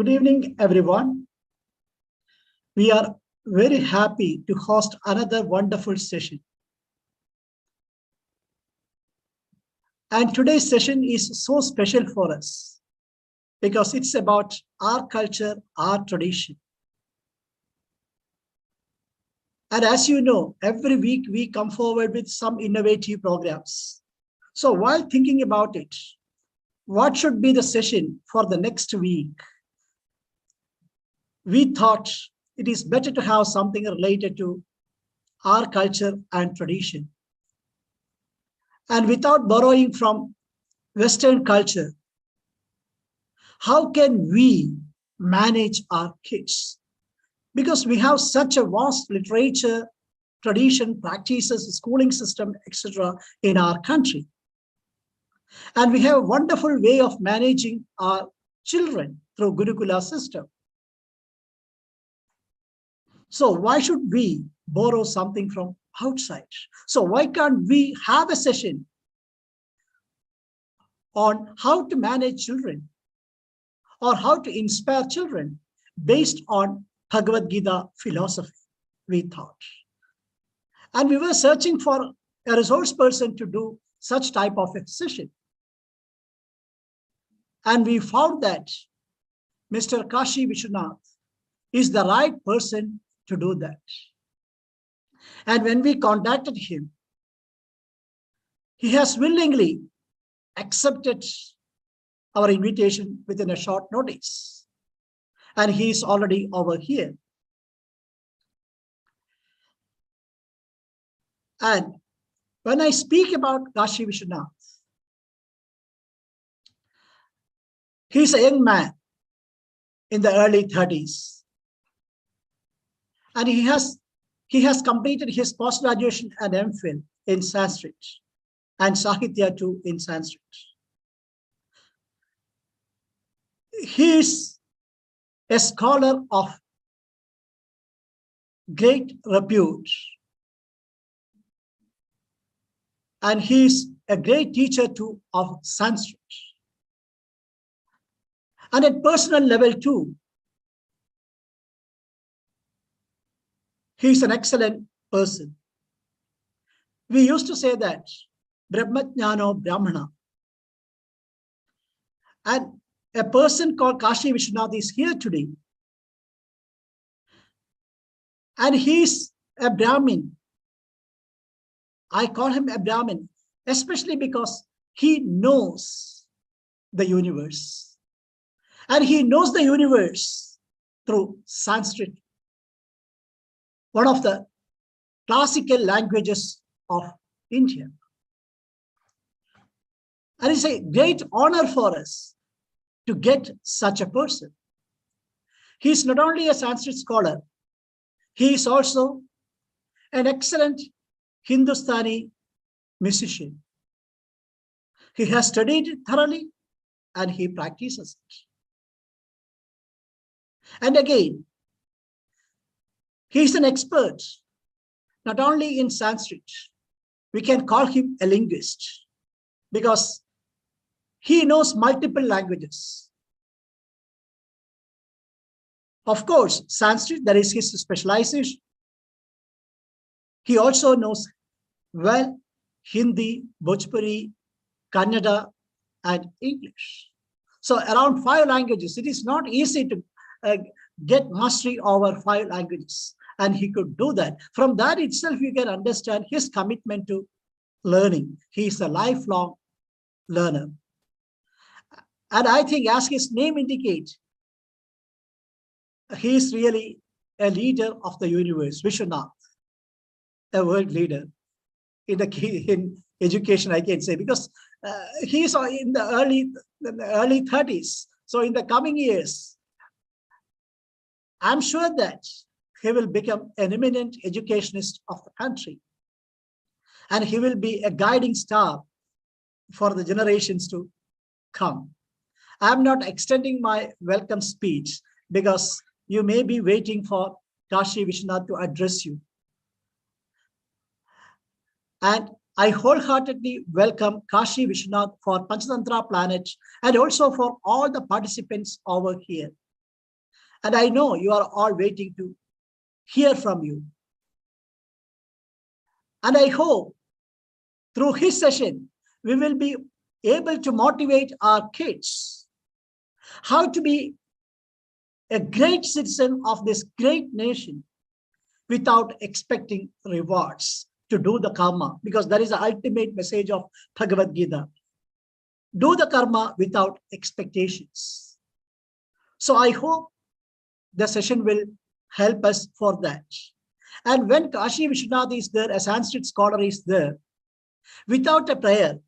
Good evening, everyone. We are very happy to host another wonderful session. And today's session is so special for us because it's about our culture, our tradition. And as you know, every week we come forward with some innovative programs. So while thinking about it, what should be the session for the next week? We thought it is better to have something related to our culture and tradition. And without borrowing from Western culture, how can we manage our kids? Because we have such a vast literature, tradition, practices, schooling system, etc. in our country. And we have a wonderful way of managing our children through Gurukula system. So why should we borrow something from outside? So why can't we have a session on how to manage children or how to inspire children based on Bhagavad Gita philosophy, we thought. And we were searching for a resource person to do such type of a session. And we found that Mr. Kashi Vishwanath is the right person to do that. And when we contacted him, he has willingly accepted our invitation within a short notice. And he is already over here. And when I speak about Kashi Vishwanath, he's a young man in the early 30s. And he has completed his post-graduation and MPhil in Sanskrit and Sahitya too in Sanskrit. He is a scholar of great repute. And he is a great teacher too of Sanskrit. And at personal level too, he is an excellent person. We used to say that Brahmajnano Brahmana. And a person called Kashi Vishwanath is here today. And he's a Brahmin. I call him a Brahmin, especially because he knows the universe. And he knows the universe through Sanskrit, one of the classical languages of India. And it's a great honor for us to get such a person. He is not only a Sanskrit scholar, he is also an excellent Hindustani musician. He has studied it thoroughly and he practices it. And again, he is an expert, not only in Sanskrit, we can call him a linguist because he knows multiple languages. Of course, Sanskrit, that is his specialization. He also knows well Hindi, Bhojpuri, Kannada, and English. So around 5 languages. It is not easy to get mastery over 5 languages. And he could do that. From that itself, you can understand his commitment to learning. He is a lifelong learner. And I think, as his name indicates, he is really a leader of the universe, Vishwanath, a world leader in education, I can say, because he is in the early 30s. So in the coming years, I'm sure that he will become an eminent educationist of the country. And he will be a guiding star for the generations to come. I'm not extending my welcome speech because you may be waiting for Kashi Vishwanath to address you. And I wholeheartedly welcome Kashi Vishwanath for Panchatantra Planet and also for all the participants over here. And I know you are all waiting to hear from you. And I hope through his session, we will be able to motivate our kids how to be a great citizen of this great nation without expecting rewards, to do the karma, because that is the ultimate message of Bhagavad Gita. Do the karma without expectations. So I hope the session will help us for that. And when Kashi Vishwanath is there, a Sanskrit scholar is there, without a prayer,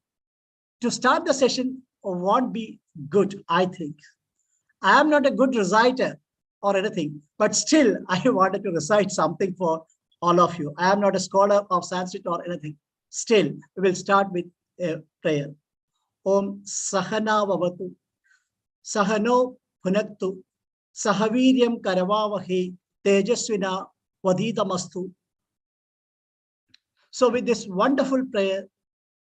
to start the session won't be good, I think. I am not a good reciter or anything, but still I wanted to recite something for all of you. I am not a scholar of Sanskrit or anything. Still, we will start with a prayer. Om Sahana Vavatu, Sahano Punaktu, Sahaviryam Karavavahe, Tejasvina Vadidamastu. So with this wonderful prayer,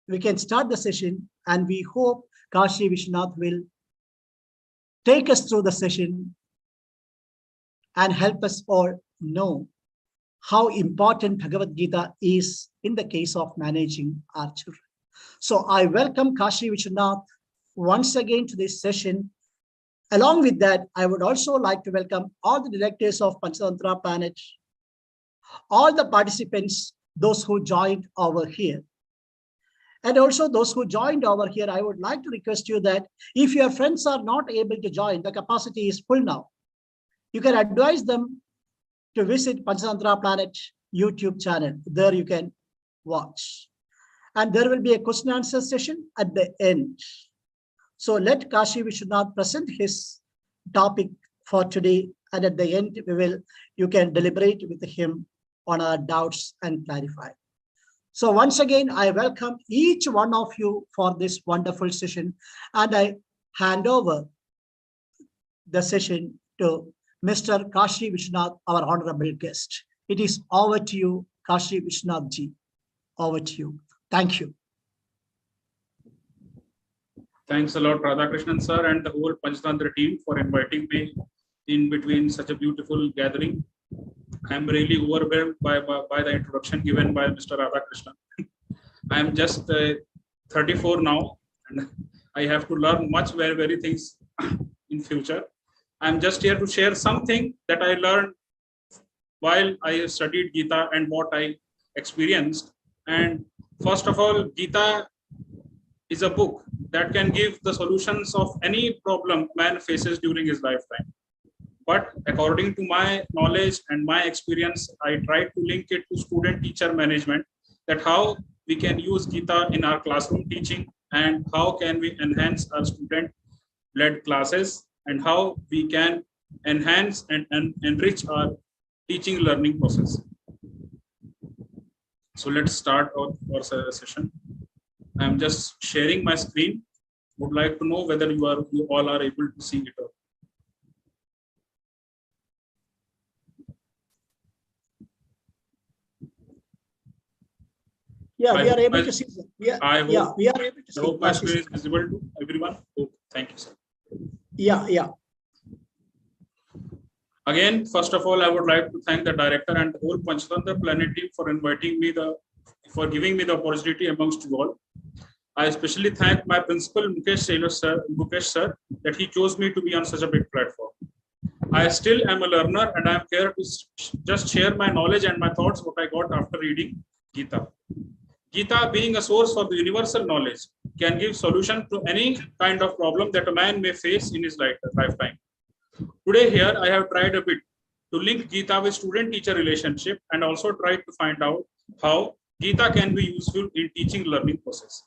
we can start the session, and we hope Kashi Vishwanath will take us through the session and help us all know how important Bhagavad Gita is in the case of managing our children. So I welcome Kashi Vishwanath once again to this session. Along with that, I would also like to welcome all the directors of Panchatantra Planet, all the participants, those who joined over here. And also those who joined over here, I would like to request you that if your friends are not able to join, the capacity is full now, you can advise them to visit Panchatantra Planet YouTube channel. There you can watch. And there will be a question and answer session at the end. So let Kashi Vishwanath present his topic for today. And at the end, you can deliberate with him on our doubts and clarify. So once again, I welcome each one of you for this wonderful session, and I hand over the session to Mr. Kashi Vishwanath, our honorable guest. It is over to you, Kashi Vishwanath ji. Over to you. Thank you. Thanks a lot, Radhakrishnan sir, and the whole Panchatantra team for inviting me in between such a beautiful gathering. I'm really overwhelmed by the introduction given by Mr. Radhakrishnan. I'm just 34 now, and I have to learn much very things in future. I'm just here to share something that I learned while I studied Gita and what I experienced. And first of all, Gita is a book that can give the solutions of any problem man faces during his lifetime. But according to my knowledge and my experience, I tried to link it to student-teacher management, that how we can use Gita in our classroom teaching, and how can we enhance our student-led classes, and how we can enhance and enrich our teaching learning process. So let's start our session. I'm just sharing my screen. Would like to know whether you all are able to see it. Yeah, we are able to see. We are able to see. I hope my screen is visible to everyone. Oh, thank you, sir. Yeah. Again, first of all, I would like to thank the director and the whole Panchatantra Planet team for inviting me for giving me the opportunity amongst you all. I especially thank my principal Mukesh sir, that he chose me to be on such a big platform. I still am a learner, and I am here to just share my knowledge and my thoughts, what I got after reading Gita. Gita, being a source for the universal knowledge, can give solution to any kind of problem that a man may face in his lifetime. Today here, I have tried a bit to link Gita with student-teacher relationship, and also tried to find out how Gita can be useful in teaching learning process.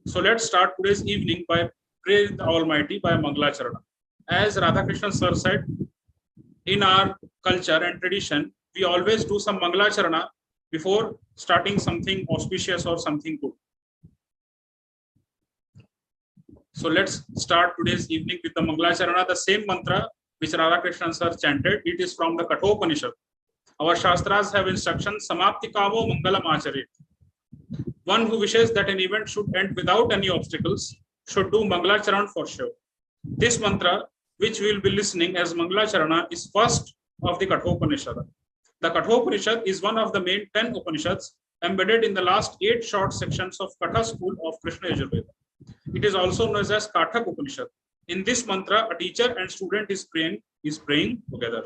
So let's start today's evening by praying the Almighty by Mangala Charana. As Radhakrishnan sir said, in our culture and tradition, we always do some Mangala Charana before starting something auspicious or something good. So let's start today's evening with the Mangala Charana, the same mantra which Radhakrishnan sir chanted. It is from the Kathopanishad. Our Shastras have instructions, Samapti Kavo Mangalam Acharet. One who wishes that an event should end without any obstacles should do Mangala Charan for sure. This mantra which we will be listening as Mangalacharana, is first of the Kathopanishad. The Kathopanishad is one of the main 10 Upanishads embedded in the last 8 short sections of Katha school of Krishna Yajurveda. It is also known as Kathak Upanishad. In this mantra, a teacher and student is praying together.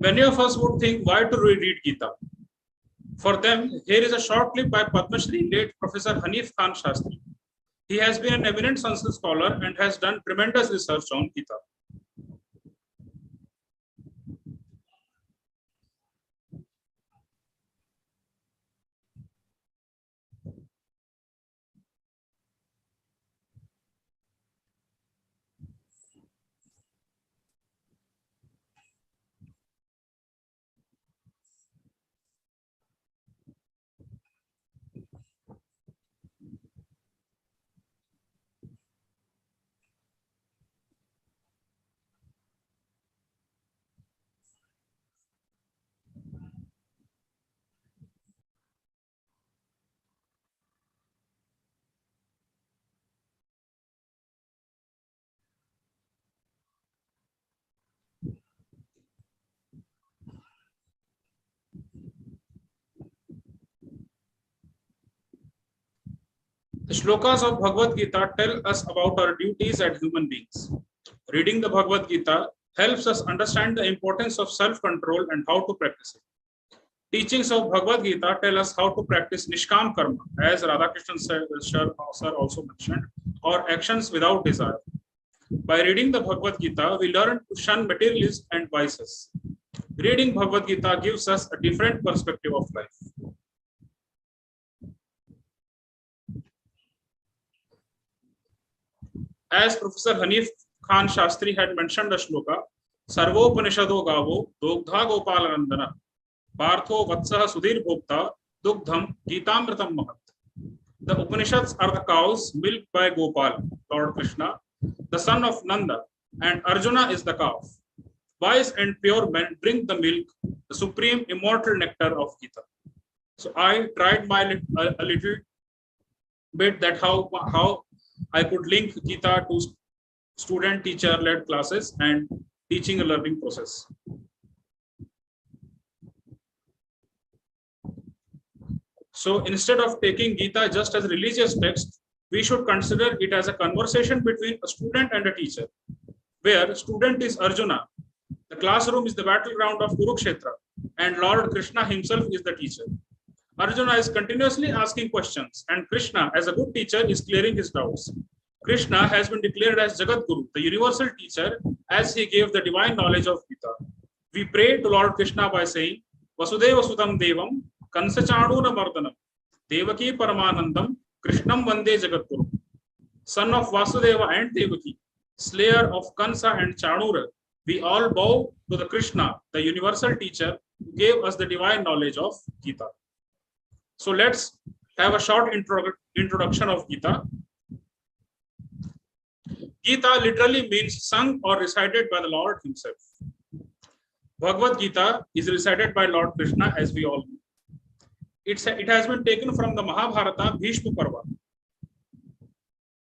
Many of us would think, why to read Gita? For them, here is a short clip by Padma Shri late Professor Hanif Khan Shastri. He has been an eminent Sanskrit scholar and has done tremendous research on Gita. The shlokas of Bhagavad Gita tell us about our duties as human beings. Reading the Bhagavad Gita helps us understand the importance of self-control and how to practice it. Teachings of Bhagavad Gita tell us how to practice Nishkam Karma, as Radhakrishnan sir also mentioned, or actions without desire. By reading the Bhagavad Gita, we learn to shun materialism and vices. Reading Bhagavad Gita gives us a different perspective of life. As Professor Hanif Khan Shastri had mentioned the shloka, Sarvopanishado Gavo, Dogdha Gopalanandana, Partho Vatsaha Sudhir Bhokta, Dugdham, Gitamrtam Mahat. The Upanishads are the cows milked by Gopal, Lord Krishna, the son of Nanda, and Arjuna is the calf. Wise and pure men drink the milk, the supreme immortal nectar of Gita. So I tried a little bit that how I could link Gita to student-teacher led classes and teaching and learning process. So instead of taking Gita just as a religious text, we should consider it as a conversation between a student and a teacher, where student is Arjuna, the classroom is the battleground of Kurukshetra, and Lord Krishna himself is the teacher. Arjuna is continuously asking questions, and Krishna, as a good teacher, is clearing his doubts. Krishna has been declared as Jagat Guru, the universal teacher, as he gave the divine knowledge of Gita. We pray to Lord Krishna by saying, Vasudeva Sudam Devam, Kansachanuna Mardanam, Devaki Paramanandam, Krishnam Vande Jagat Guru. Son of Vasudeva and Devaki, slayer of Kansa and Chanura, we all bow to the Krishna, the universal teacher, who gave us the divine knowledge of Gita. So let's have a short introduction of Gita. Gita literally means sung or recited by the Lord himself. Bhagavad Gita is recited by Lord Krishna, as we all know. It has been taken from the Mahabharata Bhishma Parva.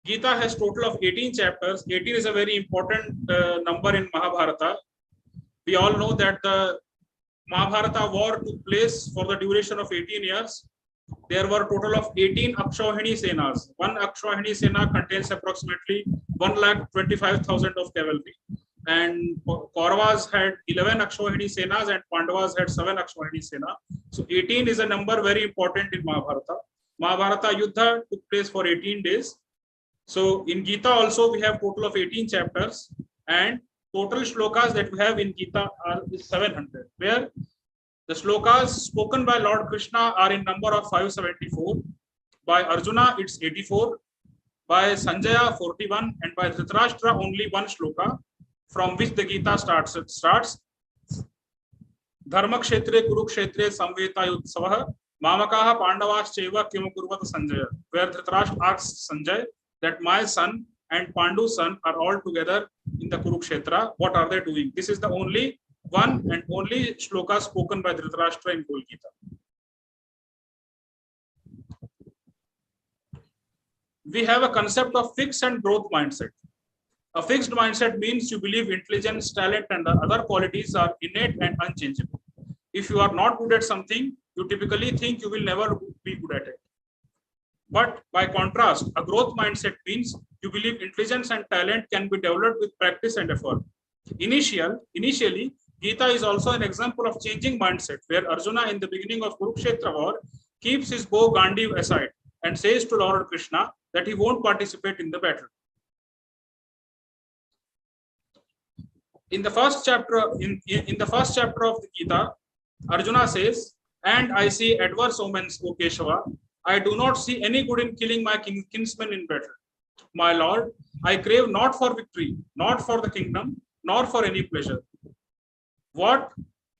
Gita has total of 18 chapters. 18 is a very important number in Mahabharata. We all know that the Mahabharata war took place for the duration of 18 years. There were a total of 18 Akshauhini Senas. One Akshauhini Sena contains approximately 1,25,000 of cavalry. And Kauravas had 11 Akshauhini Senas and Pandavas had 7 Akshauhini Sena. So 18 is a number very important in Mahabharata. Mahabharata Yuddha took place for 18 days. So in Gita also we have total of 18 chapters, and total shlokas that we have in Gita is 700, where the shlokas spoken by Lord Krishna are in number of 574. By Arjuna it's 84, by Sanjaya 41, and by Dhritarashtra only one shloka, from which the Gita starts. Dharma kshetre kurukshetre samveta yutsavah mamakaha pandavascheva kimu kurvat Sanjaya, where Dhritarashtra asks Sanjay that my son and Pandu's son are all together in the Kurukshetra. What are they doing? This is the only one and only shloka spoken by Dhritarashtra in whole Gita. We have a concept of fixed and growth mindset. A fixed mindset means you believe intelligence, talent, and the other qualities are innate and unchangeable. If you are not good at something, you typically think you will never be good at it. But by contrast, a growth mindset means you believe intelligence and talent can be developed with practice and effort. Initially, Gita is also an example of changing mindset, where Arjuna in the beginning of Kurukshetra war keeps his bow Gandiv aside and says to Lord Krishna that he won't participate in the battle. In the first chapter, in the first chapter of the Gita, Arjuna says, "And I see adverse omens, O Keshava. I do not see any good in killing my kinsmen in battle. My Lord, I crave not for victory, not for the kingdom, nor for any pleasure. What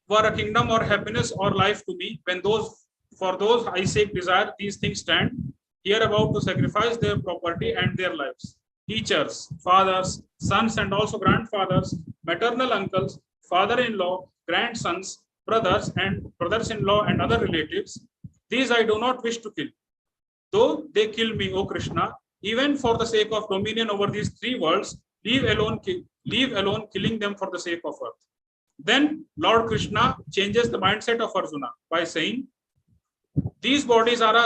were a kingdom or happiness or life to me when for those I seek desire, these things stand here about to sacrifice their property and their lives. Teachers, fathers, sons, and also grandfathers, maternal uncles, father-in-law, grandsons, brothers and brothers-in-law and other relatives, these I do not wish to kill. Though they kill me, O Krishna, even for the sake of dominion over these three worlds, leave alone killing them for the sake of earth." Then Lord Krishna changes the mindset of Arjuna by saying, "These bodies are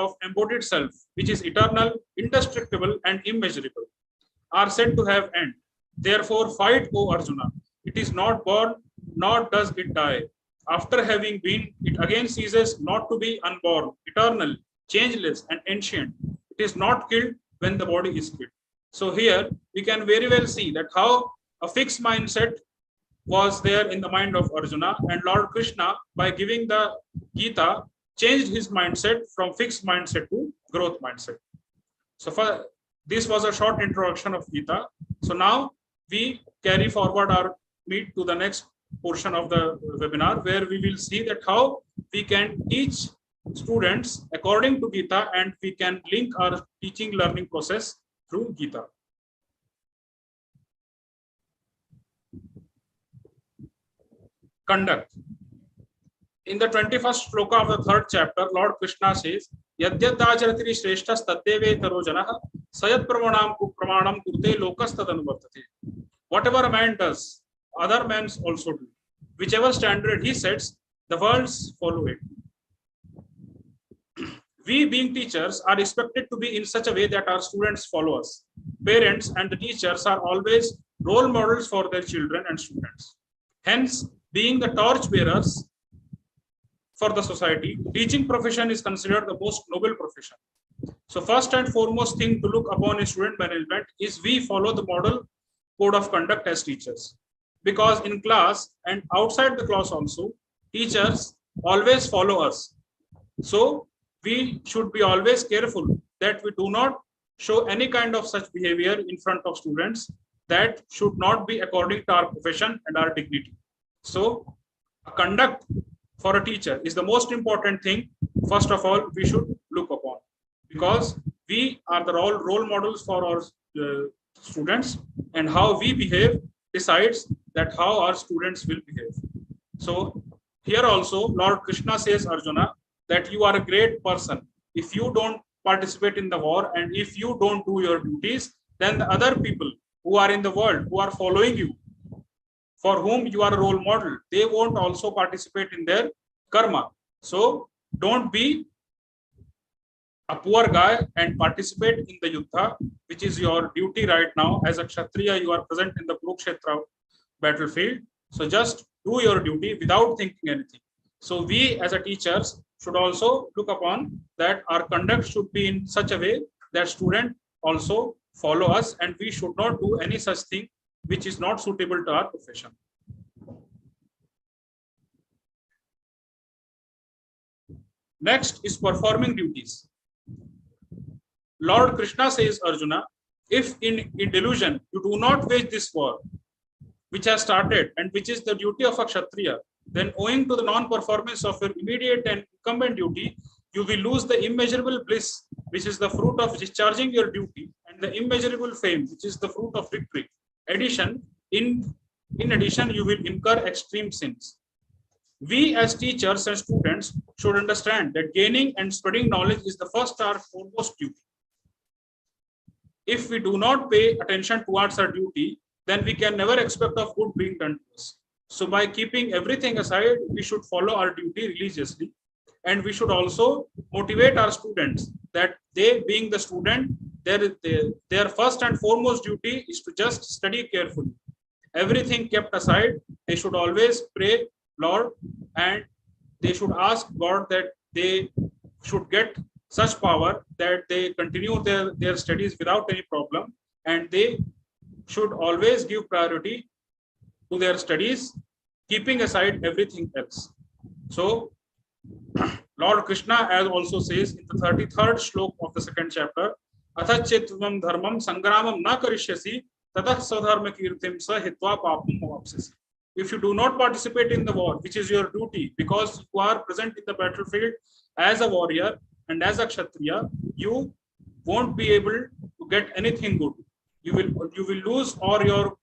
of embodied self, which is eternal, indestructible, and immeasurable, are said to have end. Therefore fight, O Arjuna. It is not born, nor does it die. After having been, it again ceases not to be unborn, eternal, changeless, and ancient. It is not killed when the body is killed." So here we can very well see that how a fixed mindset was there in the mind of Arjuna, and Lord Krishna, by giving the Gita, changed his mindset from fixed mindset to growth mindset. So this was a short introduction of Gita. So now we carry forward our meet to the next portion of the webinar, where we will see that how we can teach students according to Gita, and we can link our teaching learning process through Gita. Conduct. In the 21st shloka of the third chapter, Lord Krishna says, "Yadyadacharati shreshthas taddeve janah sayat pramanam kurte lokas tadanvartate." Whatever a man does, other men also do. Whichever standard he sets, the worlds follow it. We, being teachers, are expected to be in such a way that our students follow us. Parents and the teachers are always role models for their children and students. Hence, being the torch bearers for the society, teaching profession is considered the most noble profession. So first and foremost thing to look upon in student management is we follow the model code of conduct as teachers. Because in class and outside the class also, teachers always follow us. So we should be always careful that we do not show any kind of such behavior in front of students that should not be according to our profession and our dignity. So a conduct for a teacher is the most important thing. First of all, we should look upon, because we are the role models for our students, and how we behave decides that how our students will behave. So here also Lord Krishna says Arjuna that you are a great person. If you don't participate in the war and if you don't do your duties, then the other people who are in the world, who are following you, for whom you are a role model, they won't also participate in their karma. So don't be a poor guy and participate in the yuddha, which is your duty right now. As a Kshatriya, you are present in the Kurukshetra battlefield. So just do your duty without thinking anything. So we as a teachers should also look upon that our conduct should be in such a way that student also follow us, and we should not do any such thing which is not suitable to our profession. Next is performing duties. Lord Krishna says, Arjuna, if in delusion you do not wage this war, which has started and which is the duty of a Kshatriya, then owing to the non-performance of your immediate and incumbent duty, you will lose the immeasurable bliss, which is the fruit of discharging your duty, and the immeasurable fame, which is the fruit of victory. In addition, you will incur extreme sins. We as teachers and students should understand that gaining and spreading knowledge is the first our foremost duty. If we do not pay attention towards our duty, then we can never expect of good being done to us. So by keeping everything aside, we should follow our duty religiously, and we should also motivate our students that they, being the student, their first and foremost duty is to just study carefully. Everything kept aside, they should always pray Lord, and they should ask God that they should get such power that they continue their studies without any problem, and they should always give priority to their studies, keeping aside everything else. So Lord Krishna as also says in the 33rd shlok of the second chapter, Athachitvam dharmam sangramam na karishyasi tatah sadharma kirtim sa hitva papam mavapsasi. If you do not participate in the war, which is your duty, because you are present in the battlefield as a warrior and as a Kshatriya, you won't be able to get anything good. You will lose all your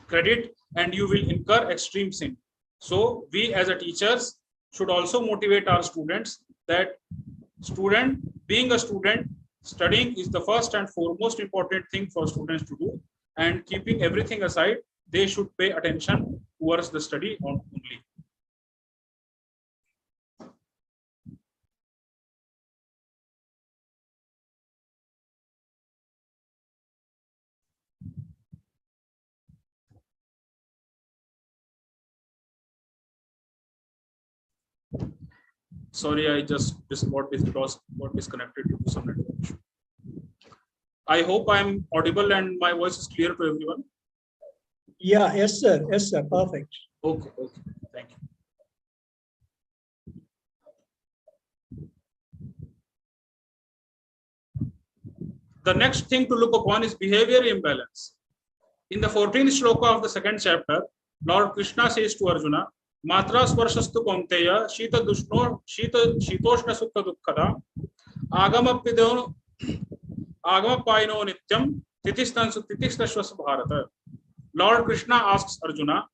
credit and you will incur extreme sin. So we as a teachers should also motivate our students that being a student, studying is the first and foremost important thing for students to do, and keeping everything aside, they should pay attention towards the study only. Sorry, I just got disconnected due to some network issue. I hope I am audible and my voice is clear to everyone. Yeah, yes, sir. Yes, sir. Perfect. Okay, thank you. The next thing to look upon is behavior imbalance. In the 14th shloka of the second chapter, Lord Krishna says to Arjuna, Matra swarshastu kaunteya shita shitoshna sukha dukkhada agama paino nityam titishnashvas bharata. Lord Krishna asks Arjuna,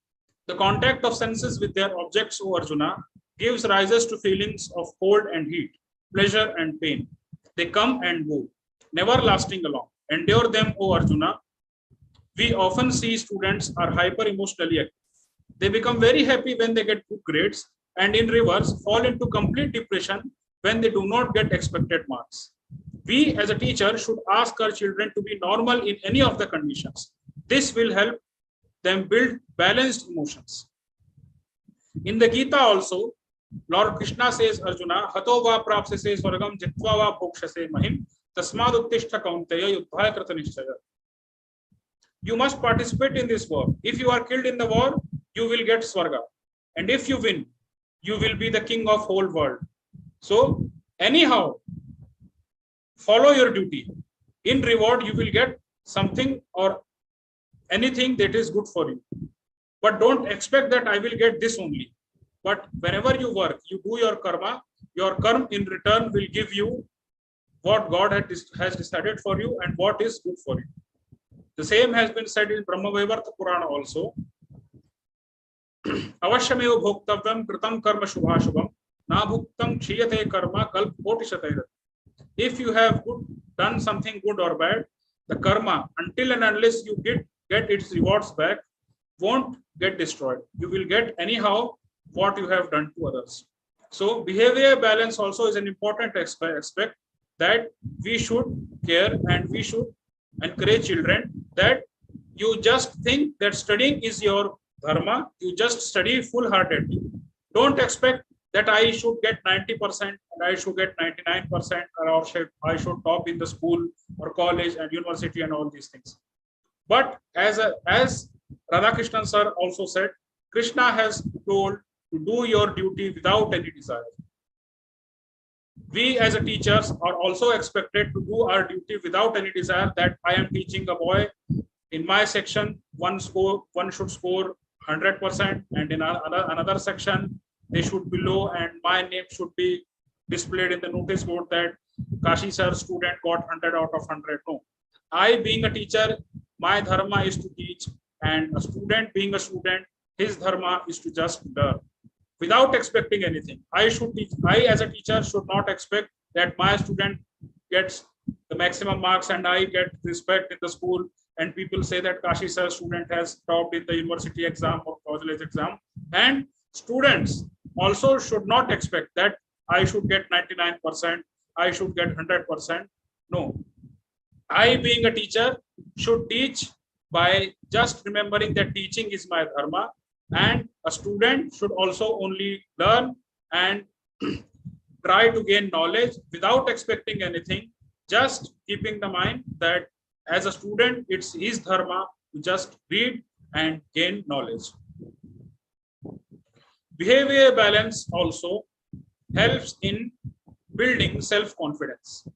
the contact of senses with their objects, O Arjuna, gives rises to feelings of cold and heat, pleasure and pain. They come and go, never lasting along. Endure them, O Arjuna. We often see students are hyper emotionally active. They become very happy when they get good grades, and in reverse fall into complete depression when they do not get expected marks. We as a teacher should ask our children to be normal in any of the conditions. This will help them build balanced emotions. In the Gita also, Lord Krishna says, Arjuna, Hato va prapsase swargam jitva va bhokshase mahim tasmad uttishta kaunteya yuddhaya krita nishchaya. You must participate in this war. If you are killed in the war, you will get Swarga. And if you win, you will be the king of whole world. So anyhow, follow your duty. In reward, you will get something or anything that is good for you. But don't expect that I will get this only. But whenever you work, you do your karma in return will give you what God has decided for you and what is good for you. The same has been said in Brahma Vaivarta Purana also. Avashyameva bhoktavyam kritam karma shubhashubham na bhuktam kshiyate karma kalp kotishatayrat. If you have done something good or bad, the karma, until and unless you get its rewards back, won't get destroyed. You will get anyhow what you have done to others. So behavior balance also is an important aspect, that we should care and we should encourage children that you just think that studying is your dharma, you just study full-heartedly. Don't expect that I should get 90% and I should get 99%, or I should top in the school or college and university and all these things. But as Radhakrishnan sir also said, Krishna has told to do your duty without any desire. We as a teachers are also expected to do our duty without any desire, that I am teaching a boy in my section, one should score 100%, and in another section they should be low, and my name should be displayed in the notice board that Kashi sir student got 100 out of 100. No, I being a teacher, my dharma is to teach, and a student being a student, his dharma is to just learn without expecting anything. I as a teacher should not expect that my student gets the maximum marks and I get respect in the school, and people say that Kashi sir student has topped in the university exam or college exam. And students also should not expect that I should get 99%, I should get 100%. No, I being a teacher should teach by just remembering that teaching is my dharma, and a student should also only learn and try to gain knowledge without expecting anything, just keeping the mind that as a student it's his dharma to just read and gain knowledge. Behavior balance also helps in building self-confidence.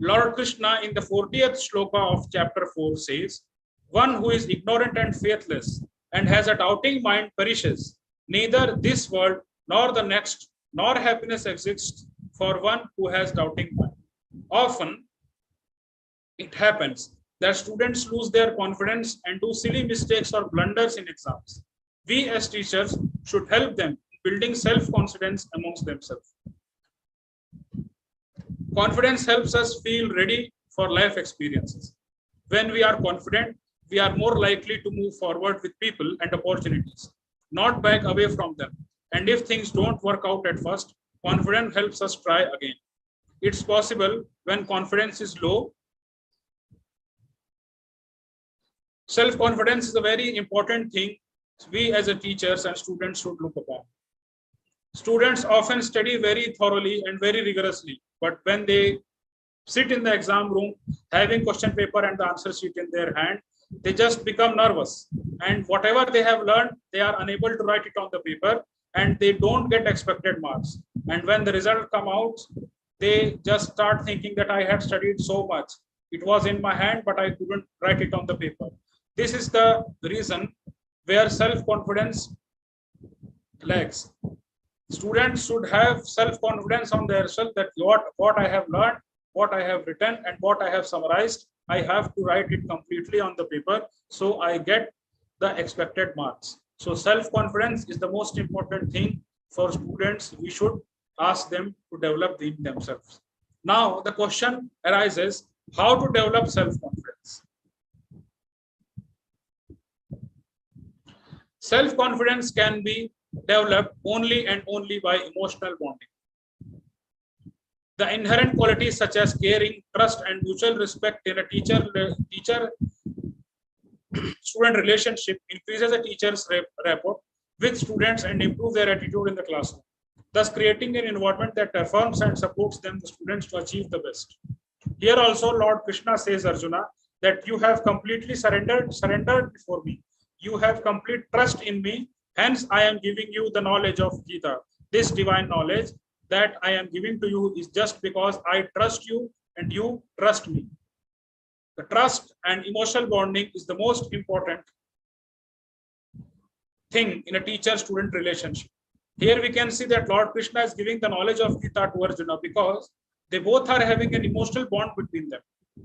Lord Krishna in the 40th shloka of chapter 4 says, one who is ignorant and faithless and has a doubting mind perishes. Neither this world nor the next nor happiness exists for one who has doubting mind. Often it happens that students lose their confidence and do silly mistakes or blunders in exams. We as teachers should help them in building self-confidence amongst themselves. Confidence helps us feel ready for life experiences. When we are confident, we are more likely to move forward with people and opportunities, not back away from them. And if things don't work out at first, confidence helps us try again. It's possible when confidence is low. Self-confidence is a very important thing we as a teachers and students should look upon. Students often study very thoroughly and very rigorously, but when they sit in the exam room, having question paper and the answer sheet in their hand, they just become nervous. And whatever they have learned, they are unable to write it on the paper, and they don't get expected marks. And when the result come out, they just start thinking that I had studied so much. It was in my hand, but I couldn't write it on the paper. This is the reason where self-confidence lacks. Students should have self-confidence on themselves that what I have learned, what I have written, and what I have summarized, I have to write it completely on the paper so I get the expected marks. So self-confidence is the most important thing for students. We should ask them to develop in themselves. Now the question arises, how to develop self-confidence? Self-confidence can be developed only and only by emotional bonding. The inherent qualities such as caring, trust, and mutual respect in a teacher-student relationship increases a teacher's rapport with students and improve their attitude in the classroom, thus creating an environment that affirms and supports them, the students, to achieve the best. Here also Lord Krishna says, Arjuna, that you have completely surrendered before me. You have complete trust in me. Hence, I am giving you the knowledge of Gita. This divine knowledge that I am giving to you is just because I trust you and you trust me. The trust and emotional bonding is the most important thing in a teacher-student relationship. Here we can see that Lord Krishna is giving the knowledge of Gita to Arjuna because they both are having an emotional bond between them.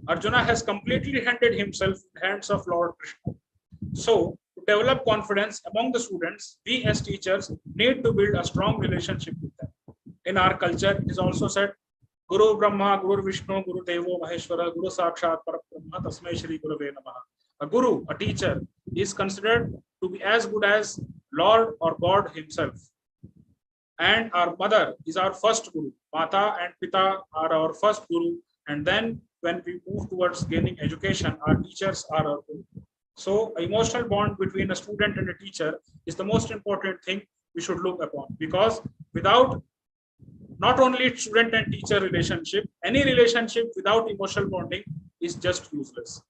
Arjuna has completely handed himself in the hands of Lord Krishna. So, to develop confidence among the students, we as teachers need to build a strong relationship with them. In our culture, it is also said, Guru Brahma, Guru Vishnu, Guru Devo Maheshwara, Guru Sakshat Parabrahma, Tasmai Shri Gurave Namaha. A guru, a teacher, is considered to be as good as Lord or God himself. And our mother is our first guru. Mata and Pita are our first guru. And then when we move towards gaining education, our teachers are our guru. So emotional bond between a student and a teacher is the most important thing we should look upon, because without not only student and teacher relationship, any relationship without emotional bonding is just useless.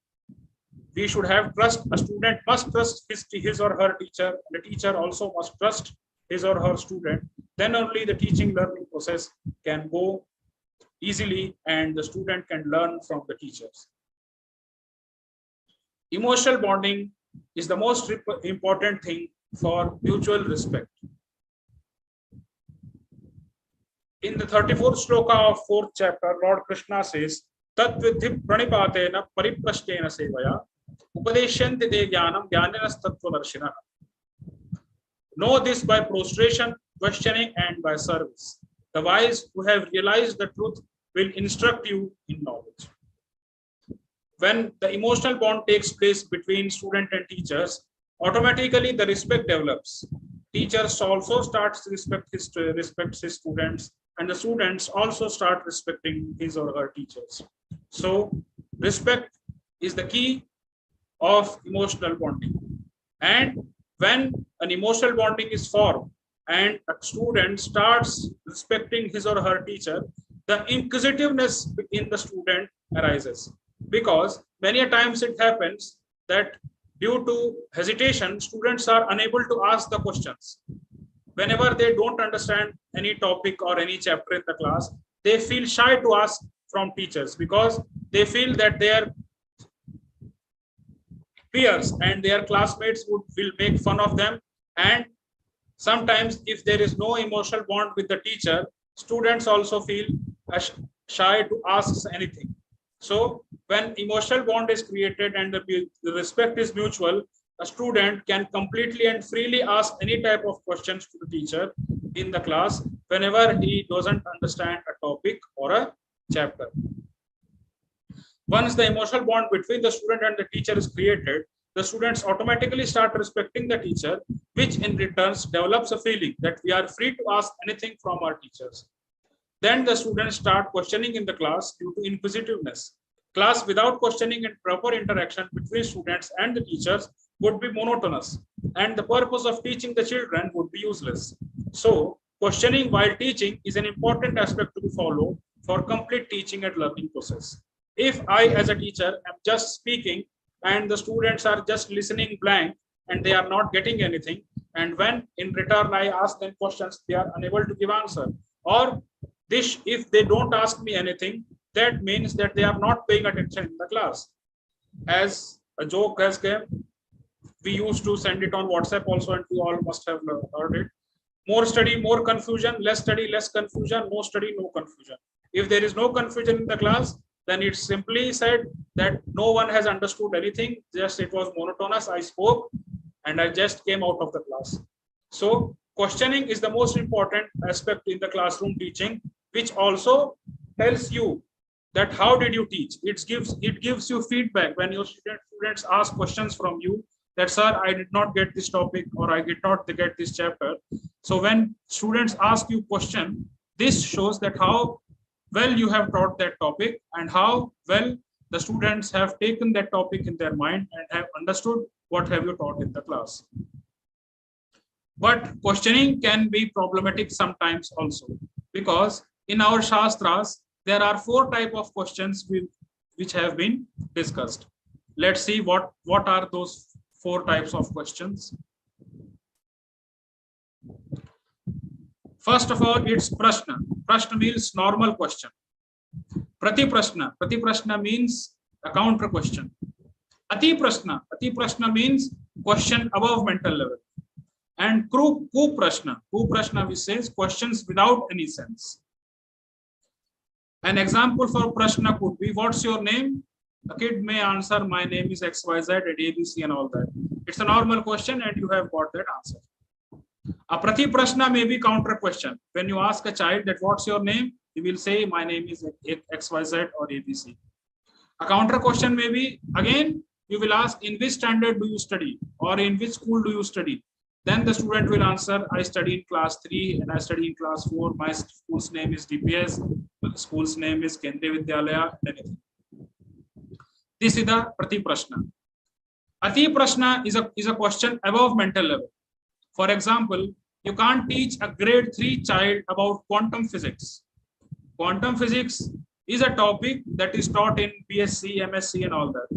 We should have trust. A student must trust his or her teacher, and the teacher also must trust his or her student. Then only the teaching learning process can go easily and the student can learn from the teachers. Emotional bonding is the most important thing for mutual respect. In the 34th shloka of 4th chapter, Lord Krishna says, Tat vidhi pranipatena pariprashtena sevaya upadeshyanti te jnanam jnanenas tattvadarshina. Know this by prostration, questioning, and by service. The wise who have realized the truth will instruct you in knowledge. When the emotional bond takes place between student and teachers, automatically the respect develops. Teachers also start to respect his students, and the students also start respecting his or her teachers. So respect is the key of emotional bonding. And when an emotional bonding is formed and a student starts respecting his or her teacher, the inquisitiveness in the student arises. Because many a times it happens that due to hesitation, students are unable to ask the questions. Whenever they don't understand any topic or any chapter in the class, they feel shy to ask from teachers because they feel that their peers and their classmates will make fun of them. And sometimes if there is no emotional bond with the teacher, students also feel shy to ask anything. So when emotional bond is created and the respect is mutual, a student can completely and freely ask any type of questions to the teacher in the class whenever he doesn't understand a topic or a chapter. Once the emotional bond between the student and the teacher is created, the students automatically start respecting the teacher, which in return develops a feeling that we are free to ask anything from our teachers. Then the students start questioning in the class due to inquisitiveness. Class without questioning and proper interaction between students and the teachers would be monotonous, and the purpose of teaching the children would be useless. So, questioning while teaching is an important aspect to be followed for complete teaching and learning process. If I, as a teacher, am just speaking and the students are just listening blank and they are not getting anything, and when in return I ask them questions, they are unable to give answer, or this, if they don't ask me anything, that means that they are not paying attention in the class. As a joke has came, we used to send it on WhatsApp also, and you all must have heard it. More study, more confusion; less study, less confusion; no study, no confusion. If there is no confusion in the class, then it's simply said that no one has understood anything. Just it was monotonous. I spoke and I just came out of the class. So questioning is the most important aspect in the classroom teaching, which also tells you that how did you teach. It gives you feedback when your students ask questions from you that, sir, I did not get this topic or I did not get this chapter. So when students ask you question, this shows that how well you have taught that topic and how well the students have taken that topic in their mind and have understood what have you taught in the class. But questioning can be problematic sometimes also, because in our Shastras, there are 4 types of questions which have been discussed. Let's see what are those 4 types of questions. First of all, it's prashna. Prashna means normal question. Prati prashna means a counter question. Ati prashna means question above mental level. And ku prashna which says questions without any sense. An example for prashna could be, what's your name? A kid may answer, my name is XYZ at ABC and all that. It's a normal question and you have got that answer. A prati prashna may be counter question. When you ask a child that what's your name, he will say, my name is XYZ or ABC. A counter question may be, again, you will ask, in which standard do you study, or in which school do you study? Then the student will answer, I study in class 3 and I study in class 4. My school's name is DPS, my school's name is Kendriya Vidyalaya, anything. This is the Prati Prashna. Ati Prashna is a question above mental level. For example, you can't teach a grade 3 child about quantum physics. Quantum physics is a topic that is taught in BSc, MSc and all that.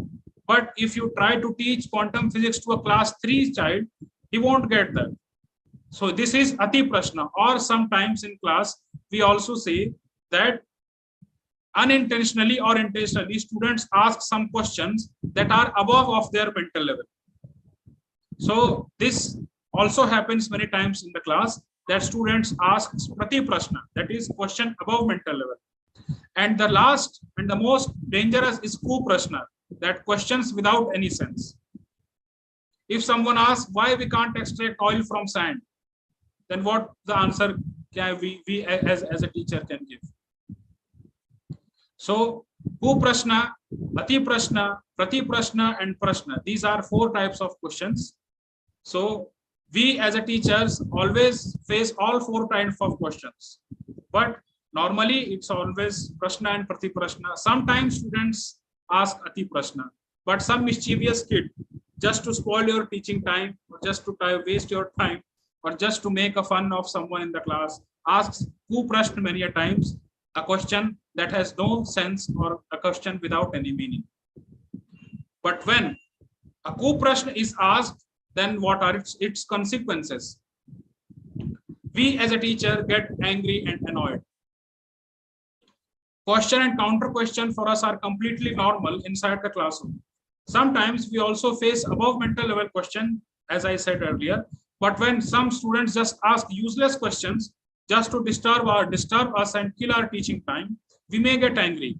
But if you try to teach quantum physics to a class 3 child, he won't get that. So this is Ati Prashna. Or sometimes in class, we also say that unintentionally or intentionally, students ask some questions that are above of their mental level. So this also happens many times in the class, that students ask Prati Prashna, that is question above mental level. And the last and the most dangerous is Ku Prashna, that questions without any sense. If someone asks why we can't extract oil from sand, then what the answer can we as a teacher can give? So Ku Prashna, Ati Prashna, Prati Prashna and Prashna, these are 4 types of questions. So we as a teachers always face all 4 types of questions, but normally it's always Prashna and Prati Prashna. Sometimes students ask Ati Prashna, but some mischievous kid, just to spoil your teaching time, or just to waste your time, or just to make a fun of someone in the class, asks Ku Prashna many a times, a question that has no sense or a question without any meaning. But when a Ku Prashna is asked, then what are its consequences? We as a teacher get angry and annoyed. Question and counter question for us are completely normal inside the classroom. Sometimes we also face above mental level question, as I said earlier, but when some students just ask useless questions just to disturb us and kill our teaching time, we may get angry.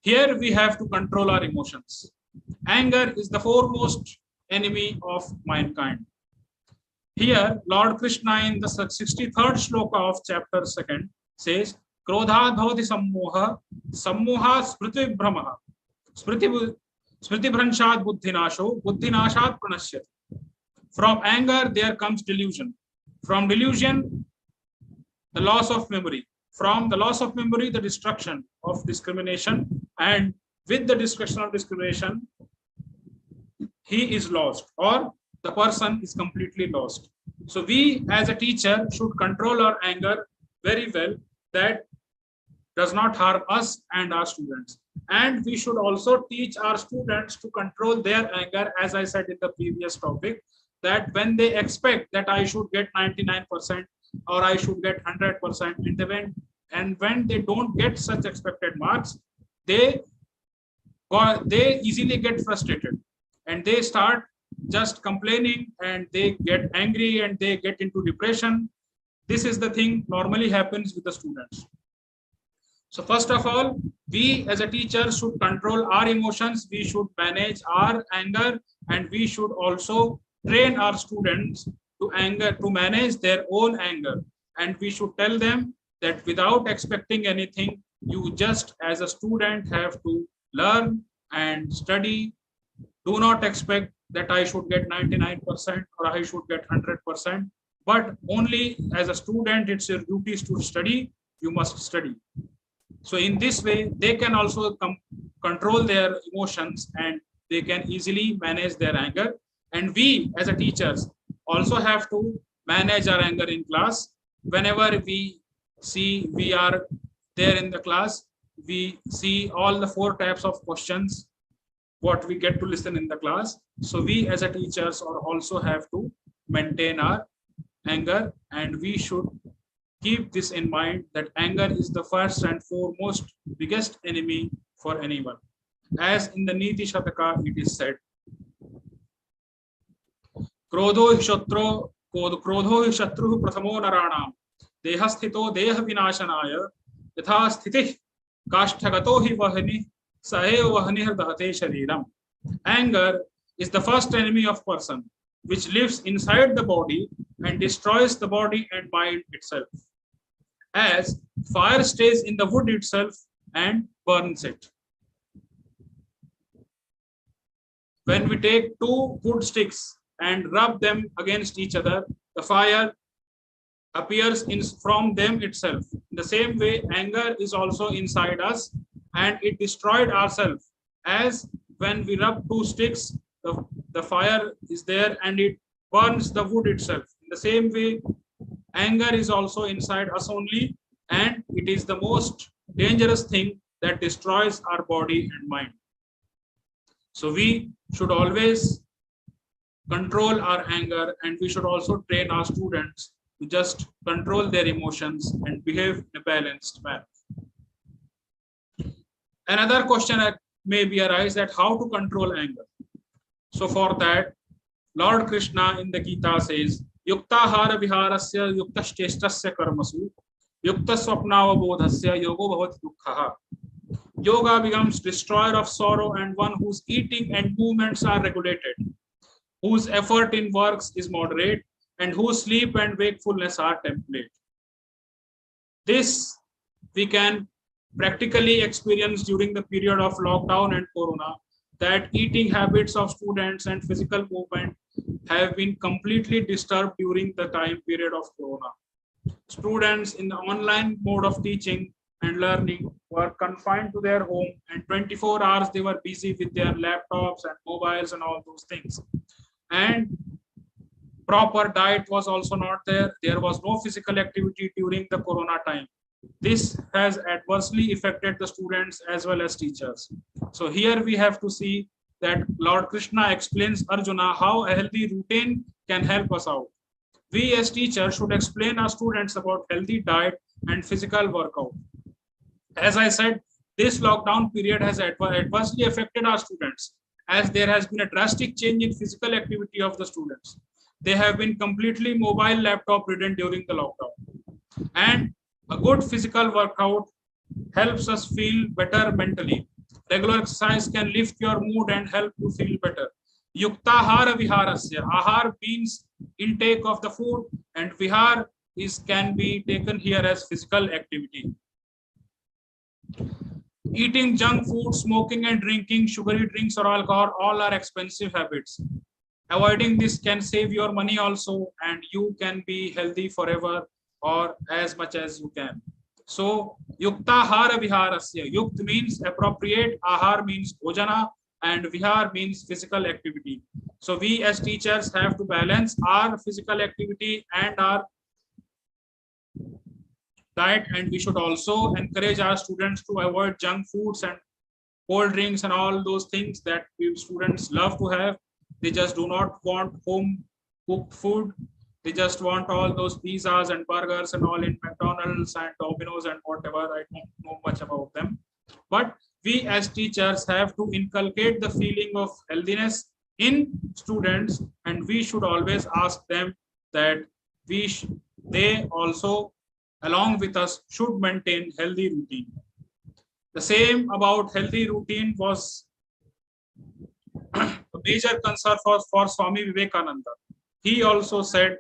Here we have to control our emotions. Anger is the foremost enemy of mankind. Here, Lord Krishna in the 63rd shloka of chapter 2nd says, Krodha dhavati sammoha, sammoha smriti brahmaha, smriti bhranshad buddhinasho, buddhinashat pranashyat. From anger, there comes delusion. From delusion, the loss of memory. From the loss of memory, the destruction of discrimination. And with the destruction of discrimination, he is lost, or the person is completely lost. So we as a teacher should control our anger very well, that does not harm us and our students. And we should also teach our students to control their anger, as I said in the previous topic, that when they expect that I should get 99% or I should get 100%, and when they don't get such expected marks, they easily get frustrated and they start just complaining and they get angry and they get into depression. This is the thing normally happens with the students. So first of all, we as a teacher should control our emotions. We should manage our anger, and we should also train our students to manage their own anger. And we should tell them that without expecting anything, you just as a student have to learn and study. Do not expect that I should get 99% or I should get 100%, but only as a student, it's your duty to study. You must study. So in this way, they can also control their emotions and they can easily manage their anger. And we as a teachers also have to manage our anger in class. Whenever we see we are there in the class, we see all the 4 types of questions what we get to listen in the class. So we as a teachers also have to maintain our anger, and we should keep this in mind that anger is the first and foremost biggest enemy for anyone. As in the Niti Shataka it is said, Krodho hi shatruh prathamo naranam dehasthito deha vinashanaya yatha sthitih kasthagato hi vahni saev vahnih dahate shariram. Anger is the first enemy of person, which lives inside the body and destroys the body and mind itself, as fire stays in the wood itself and burns it. when we take two wood sticks and rub them against each other, the fire appears from them itself. In the same way, anger is also inside us and it destroyed ourselves. As when we rub two sticks, the fire is there and it burns the wood itself. In the same way, anger is also inside us only, and it is the most dangerous thing that destroys our body and mind. So we should always control our anger, and we should also train our students to just control their emotions and behave in a balanced manner. Another question may be arise that how to control anger. So for that, Lord Krishna in the Gita says, Yuktahara viharasya yuktashchestasya karmasu yuktaswapnavabodhasya yogo bhavati dukkhaha. Yoga becomes destroyer of sorrow and one whose eating and movements are regulated, whose effort in works is moderate, and whose sleep and wakefulness are temperate. This we can practically experience during the period of lockdown and corona, that eating habits of students and physical movement have been completely disturbed during the time period of corona. Students in the online mode of teaching and learning were confined to their home, and 24 hours they were busy with their laptops and mobiles and all those things. And proper diet was also not there. There was no physical activity during the corona time. This has adversely affected the students as well as teachers. So here we have to see that Lord Krishna explains Arjuna how a healthy routine can help us out. We as teachers should explain our students about healthy diet and physical workout. As I said, this lockdown period has adversely affected our students, as there has been a drastic change in physical activity of the students. They have been completely mobile laptop ridden during the lockdown. And a good physical workout helps us feel better mentally. Regular exercise can lift your mood and help you feel better. Yuktahara viharasya. Ahar means intake of the food, and vihar can be taken here as physical activity. Eating junk food, smoking and drinking sugary drinks or alcohol, all are expensive habits. Avoiding this can save your money also, and you can be healthy forever or as much as you can. So, yukta hara viharasya. Yukt means appropriate, ahar means bhojana, and vihar means physical activity. So, we as teachers have to balance our physical activity and our diet, and we should also encourage our students to avoid junk foods and cold drinks and all those things that students love to have. They just do not want home cooked food. They just want all those pizzas and burgers and all in McDonald's and Domino's and whatever. I don't know much about them. But we as teachers have to inculcate the feeling of healthiness in students, and we should always ask them that they also, along with us, should maintain healthy routine. The same about healthy routine was a major concern for Swami Vivekananda. He also said,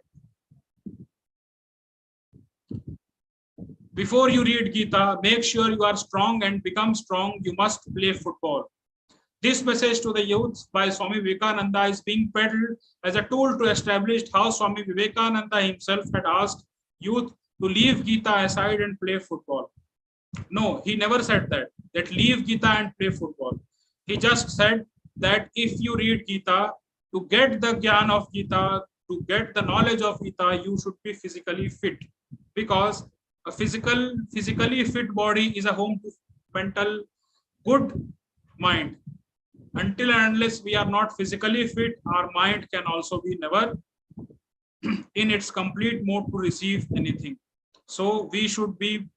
before you read Gita, make sure you are strong, and become strong, you must play football. This message to the youth by Swami Vivekananda is being peddled as a tool to establish how Swami Vivekananda himself had asked youth to leave Gita aside and play football. No, he never said that leave Gita and play football. He just said that if you read Gita, to get the gyan of Gita, to get the knowledge of Gita, you should be physically fit, because a physically fit body is a home to mental good mind. Until and unless we are not physically fit, our mind can also be never in its complete mode to receive anything. So we should be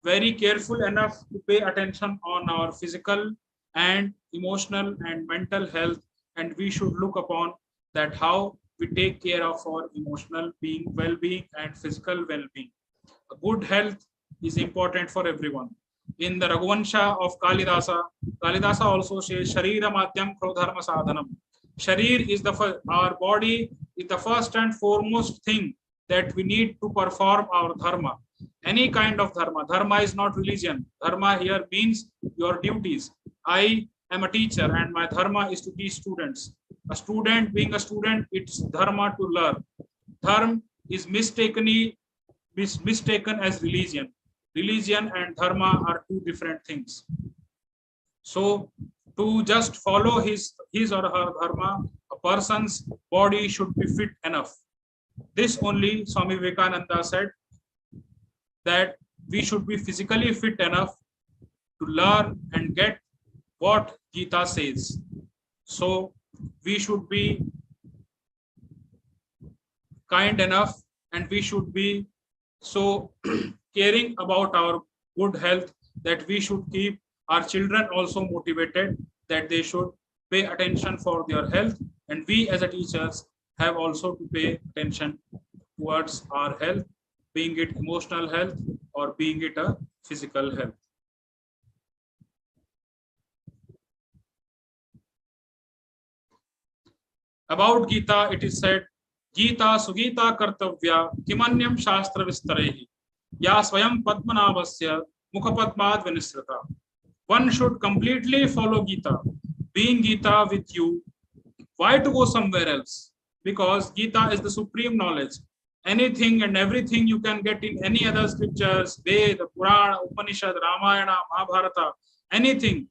very careful enough to pay attention on our physical and emotional and mental health, and we should look upon that how we take care of our emotional well-being and physical well-being. A good health is important for everyone. In the Raghuvansha of Kalidasa also says, Sharira Madhyam Krodharma Sadhanam. Sharir is our body is the first and foremost thing that we need to perform our dharma. Any kind of dharma. Dharma is not religion. Dharma here means your duties. I am a teacher and my dharma is to teach students. A student being a student, it's dharma to learn. Dharma is mistaken as religion. Religion and dharma are two different things. So to just follow his or her dharma, a person's body should be fit enough. This only Swami Vivekananda said, that we should be physically fit enough to learn and get what Gita says. So we should be kind enough and we should be so caring about our good health that we should keep our children also motivated, that they should pay attention for their health, and we as a teachers have also to pay attention towards our health, being it emotional health or being it a physical health. About Gita, it is said, Gita Sugita Kartavya Kimanyam Shastra Vistarehi Ya Swayam Padmanabhasya Mukhapadmad Vinisrata. One should completely follow Gita. Being Gita with you, why to go somewhere else? Because Gita is the supreme knowledge. Anything and everything you can get in any other scriptures, Veda, Purana, Upanishad, Ramayana, Mahabharata, anything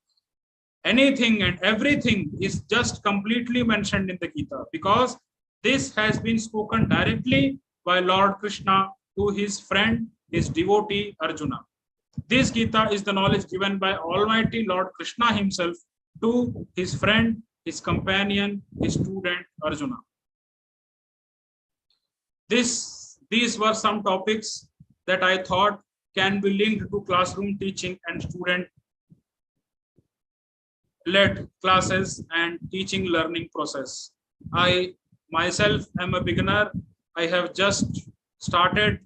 and everything is just completely mentioned in the Gita, because this has been spoken directly by Lord Krishna to his friend, his devotee Arjuna. This Gita is the knowledge given by Almighty Lord Krishna himself to his friend, his companion, his student Arjuna. These were some topics that I thought can be linked to classroom teaching and student-led classes and teaching learning process. I myself am a beginner. I have just started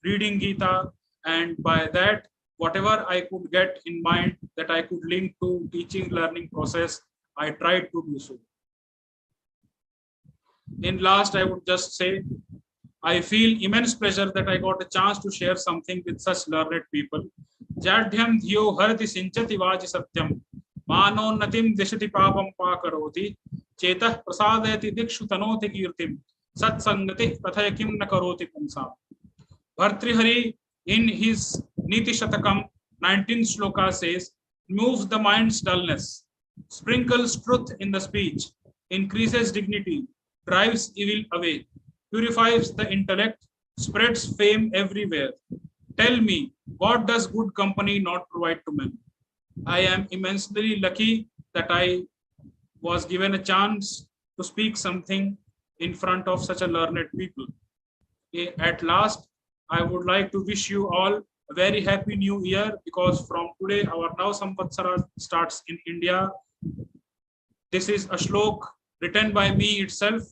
reading Gita, and by that, whatever I could get in mind that I could link to teaching learning process, I tried to do so. In last, I would just say, I feel immense pleasure that I got a chance to share something with such learned people. Jadhyam dhiyo harati sinchati vaji satyam, manonatim dishati papam pakaroti, chetah prasadayati dikshu tanoti kirtim, satsangati kathayakim nakaroti punsam. Bhartrihari in his Niti Shatakam 19th shloka says, moves the mind's dullness, sprinkles truth in the speech, increases dignity, drives evil away, purifies the intellect, spreads fame everywhere. Tell me, what does good company not provide to men? I am immensely lucky that I was given a chance to speak something in front of such a learned people. At last, I would like to wish you all a very happy new year, because from today our Nav Samvatsara starts in India. This is a shlok written by me itself.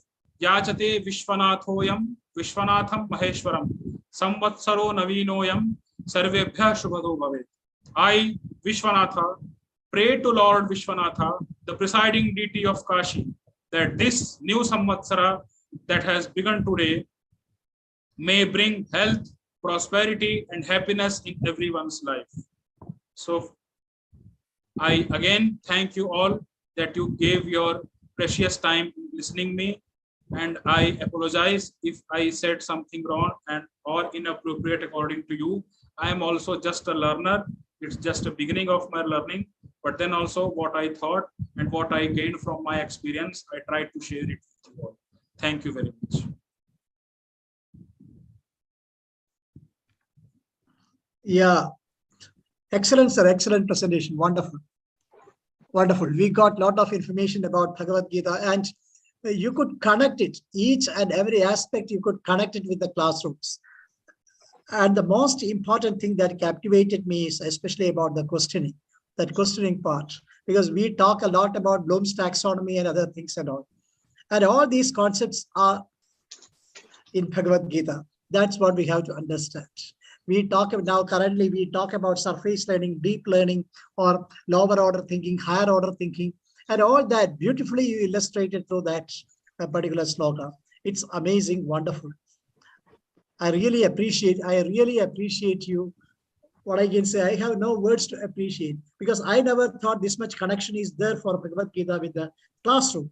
Yachate Vishwanathoyam Vishwanatham Maheshwaram Samvatsaro Navinoyam Sarvebhya Shubhado Bhavet. I, Vishwanatha, pray to Lord Vishwanatha, the presiding deity of Kashi, that this new Samvatsara that has begun today may bring health, prosperity, and happiness in everyone's life. So I again thank you all that you gave your precious time listening me, and I apologize if I said something wrong and or inappropriate according to you. I am also just a learner. It's just a beginning of my learning, but then also what I thought and what I gained from my experience, I tried to share it with you all. Thank you very much. Yeah, excellent, sir. Excellent presentation. Wonderful. Wonderful. We got a lot of information about Bhagavad Gita, and you could connect it, each and every aspect, you could connect it with the classrooms. And the most important thing that captivated me is especially about the questioning, that questioning part, because we talk a lot about Bloom's taxonomy and other things and all. And all these concepts are in Bhagavad Gita. That's what we have to understand. We talk now currently, we talk about surface learning, deep learning, or lower order thinking, higher order thinking, and all that beautifully you illustrated through that particular sloka. It's amazing, wonderful. I really appreciate you what I can say, I have no words to appreciate, because I never thought this much connection is there for Bhagavad Gita with the classroom.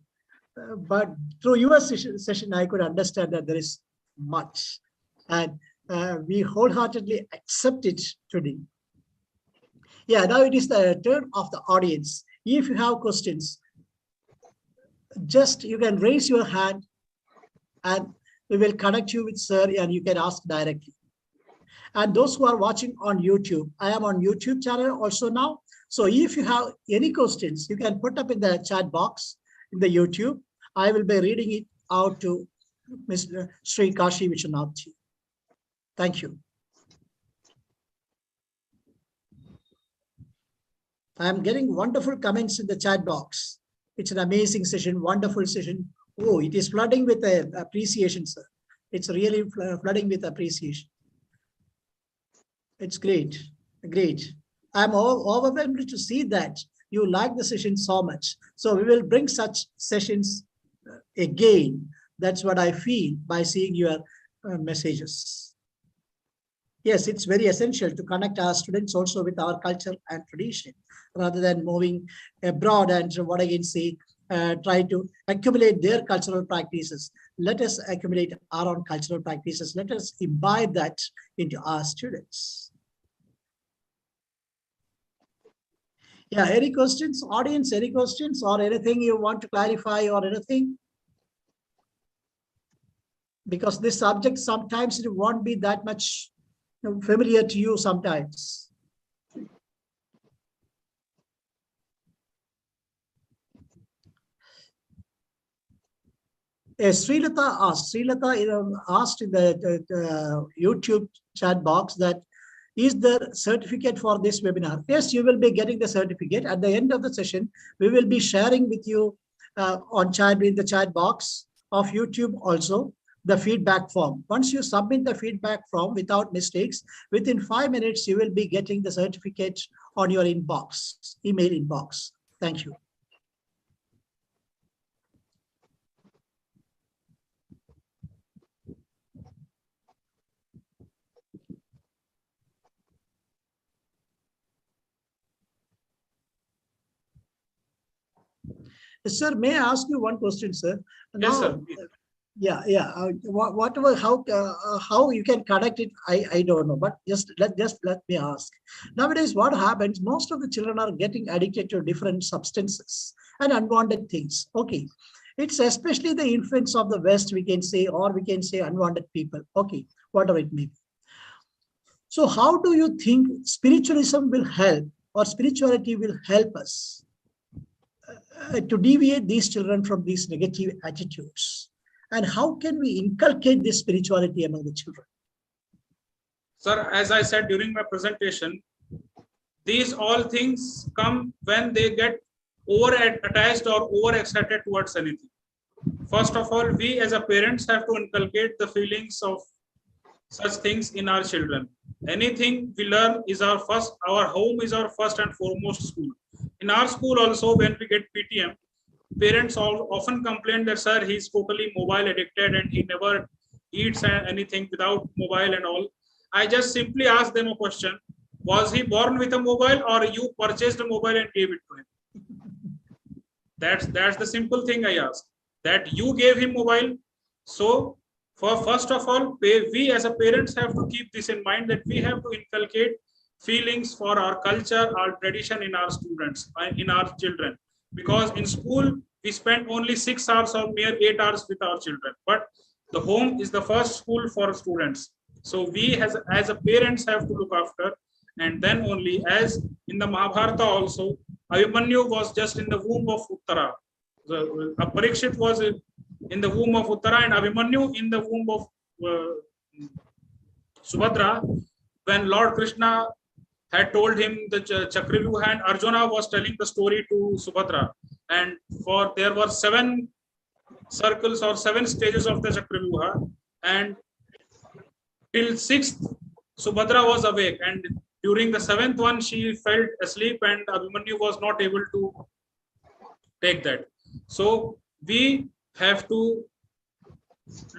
But through your session, I could understand that there is much, and we wholeheartedly accept it today. Yeah, now it is the turn of the audience. If you have questions, just you can raise your hand and we will connect you with sir and you can ask directly. And those who are watching on YouTube, I am on YouTube channel also now. So if you have any questions, you can put up in the chat box in the YouTube. I will be reading it out to Mr. Sri Kashi Vishwanath. Thank you. I am getting wonderful comments in the chat box. It's an amazing session, wonderful session. Oh, it is flooding with appreciation, sir. It's really flooding with appreciation. It's great, great. I'm overwhelmed to see that you like the session so much. So we will bring such sessions again. That's what I feel by seeing your messages. Yes, it's very essential to connect our students also with our culture and tradition, rather than moving abroad and what I can say, try to accumulate their cultural practices. Let us accumulate our own cultural practices. Let us imbibe that into our students. Yeah, any questions, audience, any questions or anything you want to clarify or anything? Because this subject, sometimes it won't be that much familiar to you sometimes. Srilata asked in the YouTube chat box that, is there certificate for this webinar? Yes, you will be getting the certificate. At the end of the session, we will be sharing with you on chat, in the chat box of YouTube also, the feedback form. Once you submit the feedback form without mistakes, within 5 minutes, you will be getting the certificate on your inbox, email inbox. Thank you. Sir, may I ask you one question, sir? Yes, sir. Yeah. Whatever, how you can connect it, I don't know. But just let me ask. Nowadays, what happens? Most of the children are getting addicted to different substances and unwanted things. Okay, it's especially the influence of the West, we can say, or we can say unwanted people. Okay, whatever it may be. So, how do you think spiritualism will help, or spirituality will help us to deviate these children from these negative attitudes? And how can we inculcate this spirituality among the children? Sir, as I said during my presentation, these all things come when they get over attached or over excited towards anything. First of all, we as a parents have to inculcate the feelings of such things in our children. Anything we learn is our home is our first and foremost school. In our school also, when we get PTM, parents often complain that, sir, he's totally mobile addicted and he never eats anything without mobile and all. I just simply ask them a question. Was he born with a mobile, or you purchased a mobile and gave it to him? That's the simple thing I ask. That you gave him mobile. So first of all, we as a parents have to keep this in mind, that we have to inculcate feelings for our culture, our tradition in our students, in our children. Because in school, we spend only 6 hours or mere 8 hours with our children. But the home is the first school for students. So we as a parents have to look after. And then only, as in the Mahabharata also, Abhimanyu was just in the womb of Uttara. Parikshit was in the womb of Uttara and Abhimanyu in the womb of Subhadra. When Lord Krishna had told him the Chakravyuha, and Arjuna was telling the story to Subhadra. And there were 7 circles or 7 stages of the Chakravyuha, and till 6th, Subhadra was awake, and during the 7th one, she fell asleep, and Abhimanyu was not able to take that. So we have to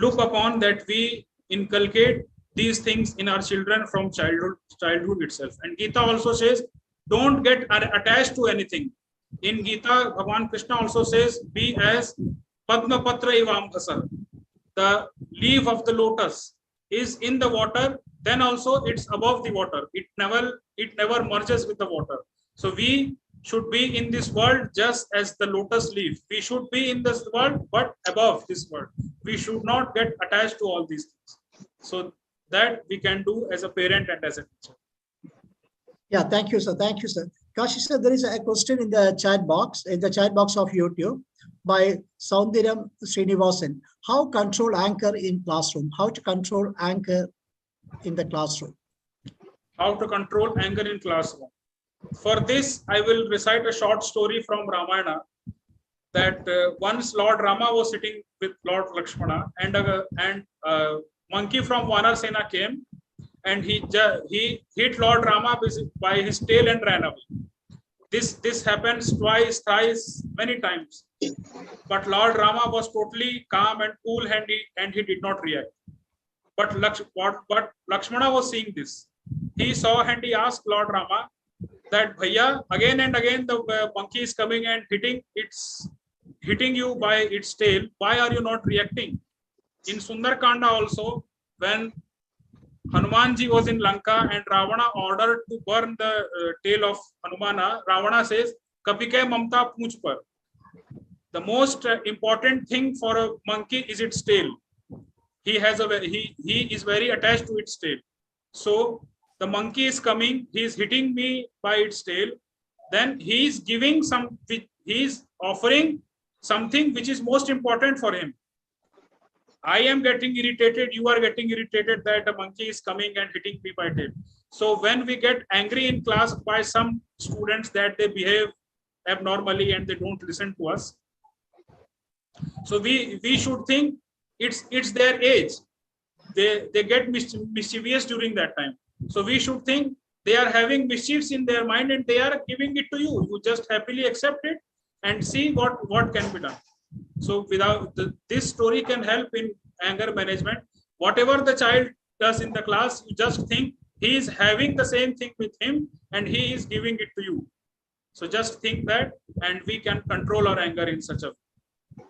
look upon that we inculcate these things in our children from childhood itself. And Gita also says, don't get attached to anything. In Gita, Bhagavan Krishna also says, be as Padma Patra Ivambhasa. The leaf of the lotus is in the water, then also it's above the water. It never merges with the water. So we should be in this world just as the lotus leaf. We should be in this world, but above this world. We should not get attached to all these things. So that we can do as a parent and as a teacher. Yeah, thank you, sir. Thank you, sir. Kashi sir, there is a question in the chat box of YouTube by Soundaryam Srinivasan. How control anger in classroom? How to control anger in the classroom? How to control anger in classroom? For this, I will recite a short story from Ramayana, that once Lord Rama was sitting with Lord Lakshmana, and a monkey from Vanar Sena came, and he hit Lord Rama by his tail and ran away. This happens twice, thrice, many times. But Lord Rama was totally calm and cool, and he did not react. But Lakshmana was seeing this. He saw and he asked Lord Rama that, Bhaiya, again and again the monkey is coming and hitting you by its tail. Why are you not reacting? In Sundarkanda also, when Hanumanji was in Lanka and Ravana ordered to burn the tail of Hanumana, Ravana says, Kapike Mamta Poonch par. The most important thing for a monkey is its tail. He is very attached to its tail. So the monkey is coming, he is hitting me by its tail. Then he is offering something which is most important for him. I am getting irritated, you are getting irritated that a monkey is coming and hitting me by tail. So when we get angry in class by some students that they behave abnormally and they don't listen to us, so we should think it's their age. They get mischievous during that time. So we should think they are having mischiefs in their mind and they are giving it to you. You just happily accept it and see what can be done. So this story can help in anger management. Whatever the child does in the class, you just think he is having the same thing with him and he is giving it to you. So just think that, and we can control our anger in such a way.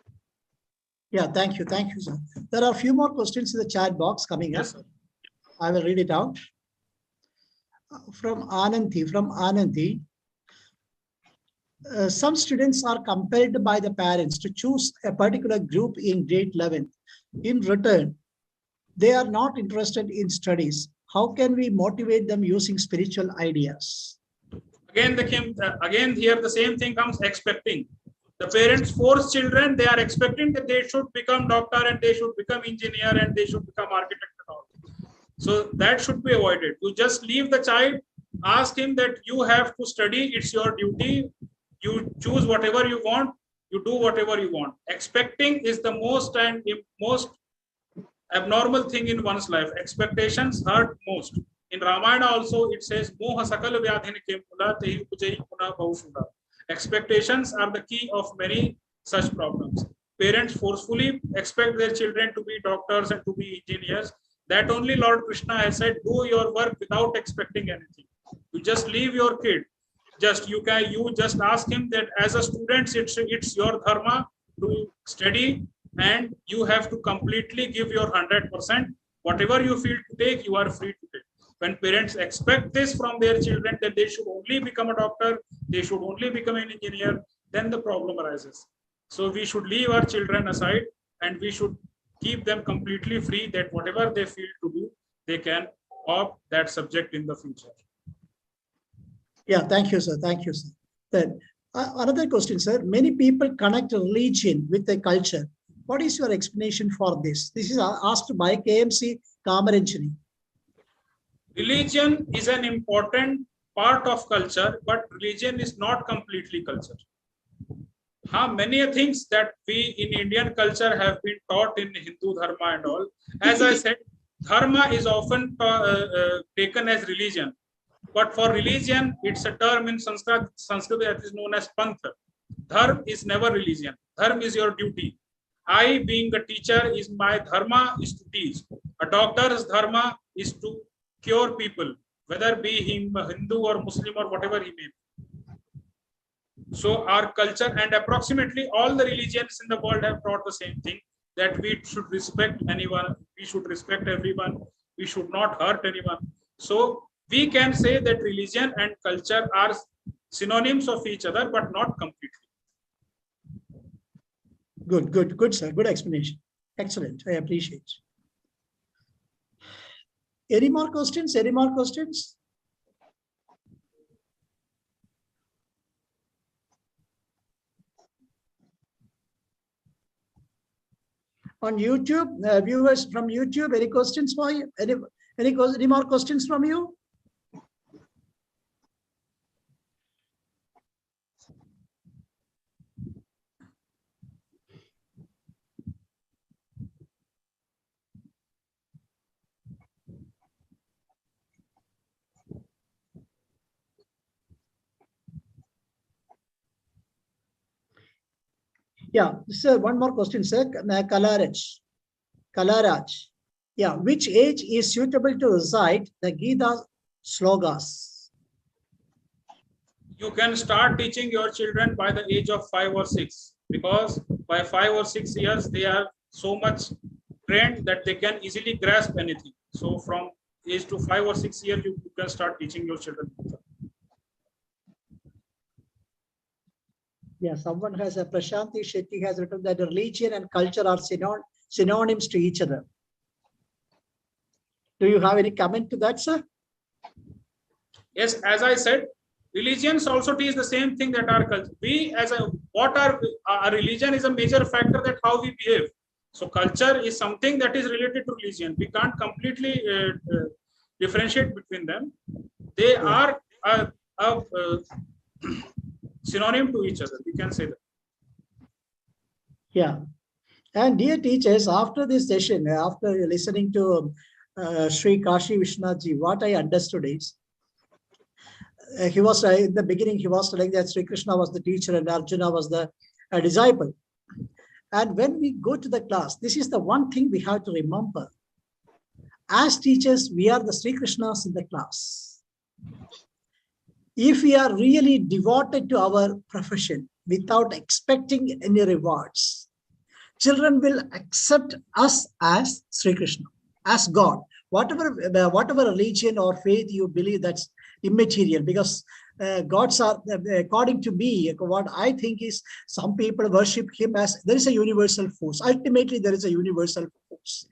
Yeah, thank you, sir. There are a few more questions in the chat box coming up. Sir. I will read it out. From Ananthi. Some students are compelled by the parents to choose a particular group in grade 11. In return, they are not interested in studies. How can we motivate them using spiritual ideas? Again, here the same thing comes, expecting. The parents force children, they are expecting that they should become doctor and they should become engineer and they should become architect and all. So that should be avoided. You just leave the child, ask him that you have to study, it's your duty. You choose whatever you want, you do whatever you want. Expecting is the most abnormal thing in one's life. Expectations hurt most. In Ramayana also it says, Moha sakal vyadhin ke mula tehi pujayi puna bahusunda. Expectations are the key of many such problems. Parents forcefully expect their children to be doctors and to be engineers. That only Lord Krishna has said, do your work without expecting anything. You just leave your kid. You just ask him that as a student, it's your dharma to study and you have to completely give your 100%. Whatever you feel to take, you are free to take. When parents expect this from their children, that they should only become a doctor, they should only become an engineer, then the problem arises. So we should leave our children aside and we should keep them completely free that whatever they feel to do, they can opt that subject in the future. Yeah, thank you, sir. Thank you, sir. Then another question, sir. Many people connect religion with a culture. What is your explanation for this? This is asked by KMC Kamaranchani. Religion is an important part of culture, but religion is not completely culture. Many things that we in Indian culture have been taught in Hindu dharma and all. As I said, dharma is often taken as religion. But for religion, it's a term in Sanskrit that is known as pantha. Dharma is never religion. Dharma is your duty. I, being a teacher, my dharma is to teach. A doctor's dharma is to cure people, whether be him a Hindu or Muslim or whatever he may be. So our culture and approximately all the religions in the world have taught the same thing, that we should respect anyone, we should respect everyone, we should not hurt anyone. So we can say that religion and culture are synonyms of each other, but not completely. Good, sir. Good explanation. Excellent. I appreciate. Any more questions? Any more questions? On YouTube, viewers from YouTube, any questions for you? Any more questions from you? Yeah, sir, one more question, sir. Kalaraj. Yeah, which age is suitable to recite the Gita slogas? You can start teaching your children by the age of 5 or 6, because by 5 or 6 years, they are so much trained that they can easily grasp anything. So from age to 5 or 6 years, you can start teaching your children. Yeah, someone has a Prashanti Shetty has written that religion and culture are synonyms to each other. Do you have any comment to that, sir? Yes, as I said, religions also teach the same thing that our culture. We as a our religion is a major factor that how we behave. So culture is something that is related to religion. We can't completely differentiate between them. They are synonym to each other. We can say that. Yeah. And dear teachers, after this session, after listening to Sri Kashi Vishnathji, what I understood is, he was in the beginning, he was telling that Sri Krishna was the teacher and Arjuna was the disciple. And when we go to the class, this is the one thing we have to remember. As teachers, we are the Sri Krishnas in the class. If we are really devoted to our profession without expecting any rewards, children will accept us as Sri Krishna, as God. Whatever religion or faith you believe, that's immaterial, because gods are, according to me, what I think is some people worship him as there is a universal force. Ultimately, there is a universal force.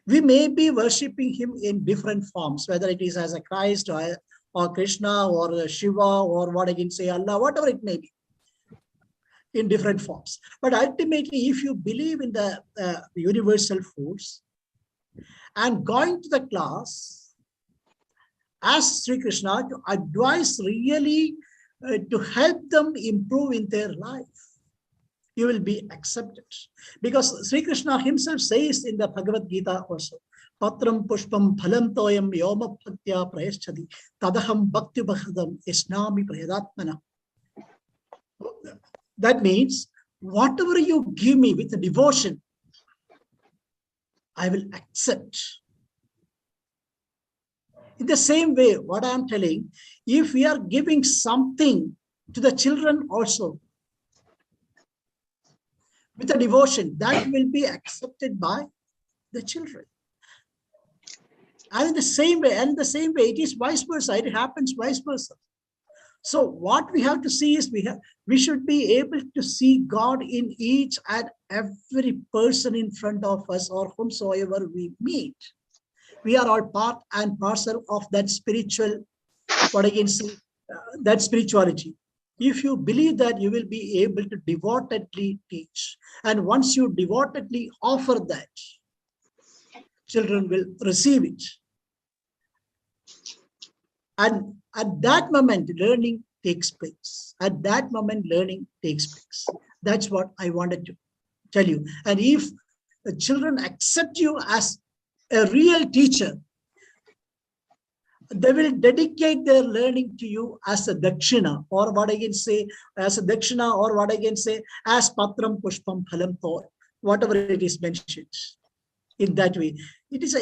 We may be worshipping him in different forms, whether it is as a Christ or Krishna or Shiva or what I can say, Allah, whatever it may be, in different forms. But ultimately, if you believe in the universal force and going to the class as Sri Krishna to advise really to help them improve in their life, you will be accepted. Because Sri Krishna himself says in the Bhagavad Gita also, Patram pushpam phalam toyam yoma bhaktya prayaschati tadaham bhakti bhakadam isnami prayadatmana. That means whatever you give me with devotion, I will accept. In the same way, what I am telling, if we are giving something to the children also with a devotion, that will be accepted by the children. And in the same way, it is vice versa. It happens vice versa. So what we have to see is we should be able to see God in each and every person in front of us or whomsoever we meet. We are all part and parcel of that spiritual, what I can say, that spirituality. If you believe that, you will be able to devotedly teach. And once you devotedly offer that, children will receive it. And at that moment, learning takes place. At that moment, learning takes place. That's what I wanted to tell you. And if the children accept you as a real teacher, they will dedicate their learning to you as a dakshina, or what I can say, as a dakshina, or what I can say, as patram pushpam phalam toy, whatever it is mentioned. in that way. It's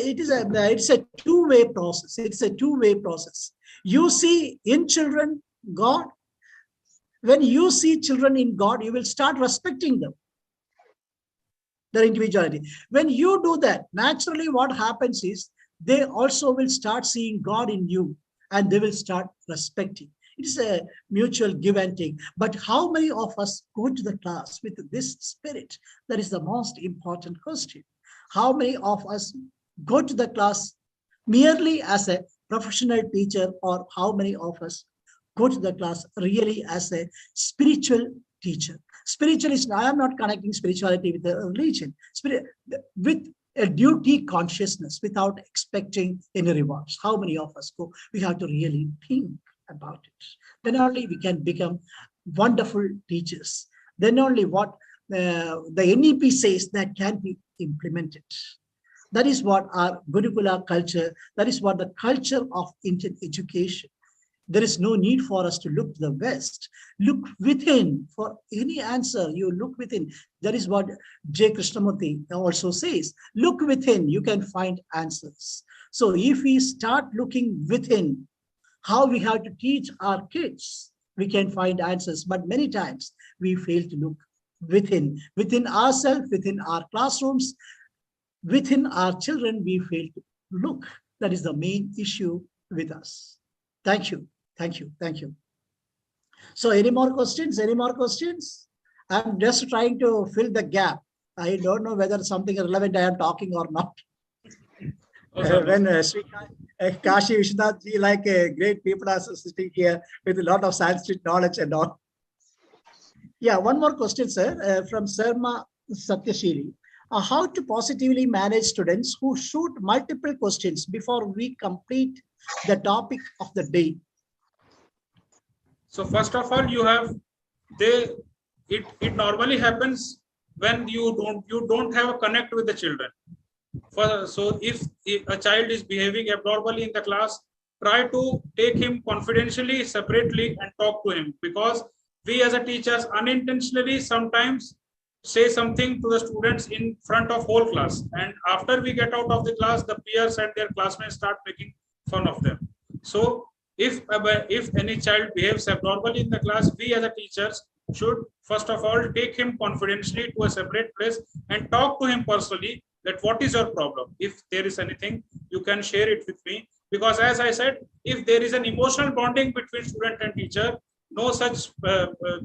a two-way process. It's a two-way process. You see in children God. When you see children in God, you will start respecting them, their individuality. When you do that, naturally what happens is they also will start seeing God in you, and they will start respecting. It's a mutual give and take. But how many of us go to the class with this spirit? That is the most important question. How many of us go to the class merely as a professional teacher, or how many of us go to the class really as a spiritual teacher? Spiritual is, I am not connecting spirituality with a religion, with a duty consciousness without expecting any rewards. How many of us go? We have to really think about it. Then only we can become wonderful teachers. Then only what the NEP says that can be implemented. That is what our Gurukula culture, that is what the culture of Indian education. There is no need for us to look to the West. Look within for any answer. You look within. That is what J. Krishnamurti also says. Look within, you can find answers. So if we start looking within, how we have to teach our kids, we can find answers. But many times we fail to look within ourselves, within our classrooms, within our children, we fail to look. That is the main issue with us. Thank you. Thank you. Thank you. So any more questions? Any more questions? I'm just trying to fill the gap. I don't know whether something relevant I am talking or not. When Sri Kashi Vishwanath ji, like great people are sitting here with a lot of Sanskrit knowledge and all. Yeah, one more question, sir, from Sarma Satyashiri. How to positively manage students who shoot multiple questions before we complete the topic of the day? So first of all, it normally happens when you don't have a connect with the children. So if a child is behaving abnormally in the class, try to take him confidentially, separately, and talk to him, because we as a teachers unintentionally sometimes say something to the students in front of whole class, and after we get out of the class, the peers and their classmates start making fun of them. So if any child behaves abnormally in the class, we as a teachers should first of all take him confidentially to a separate place and talk to him personally, that what is your problem. If there is anything, you can share it with me, because as I said, if there is an emotional bonding between student and teacher, no such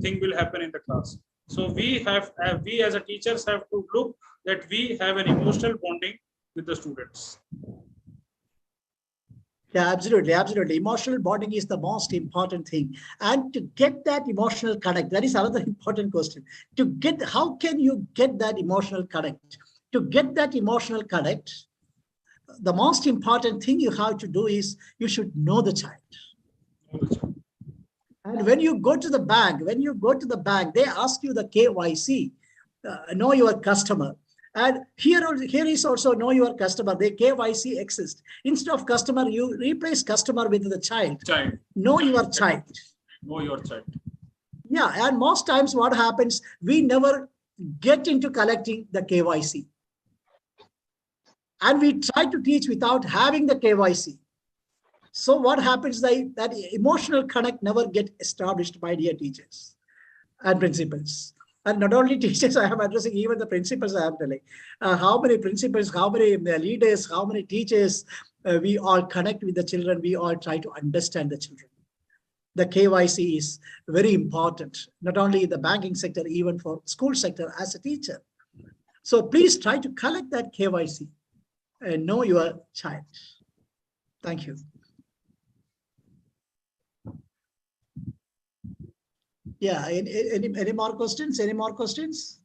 thing will happen in the class. So we as a teachers have to look that we have an emotional bonding with the students. Yeah, absolutely, absolutely. Emotional bonding is the most important thing. And to get that emotional connect, that is another important question. How can you get that emotional connect? To get that emotional connect, the most important thing you have to do is you should know the child. And when you go to the bank, they ask you the KYC, know your customer. And here is also know your customer. The KYC exists. Instead of customer, you replace customer with the child. Know your child. Know your child. Yeah, and most times what happens, we never get into collecting the KYC. And we try to teach without having the KYC. So what happens, that emotional connect never get established by dear teachers and principals. And not only teachers, I am addressing even the principals. I am telling how many principals, how many leaders, how many teachers, we all connect with the children. We all try to understand the children. The KYC is very important, not only in the banking sector, even for school sector as a teacher. So please try to collect that KYC and know your child. Thank you. Yeah, any more questions? Any more questions?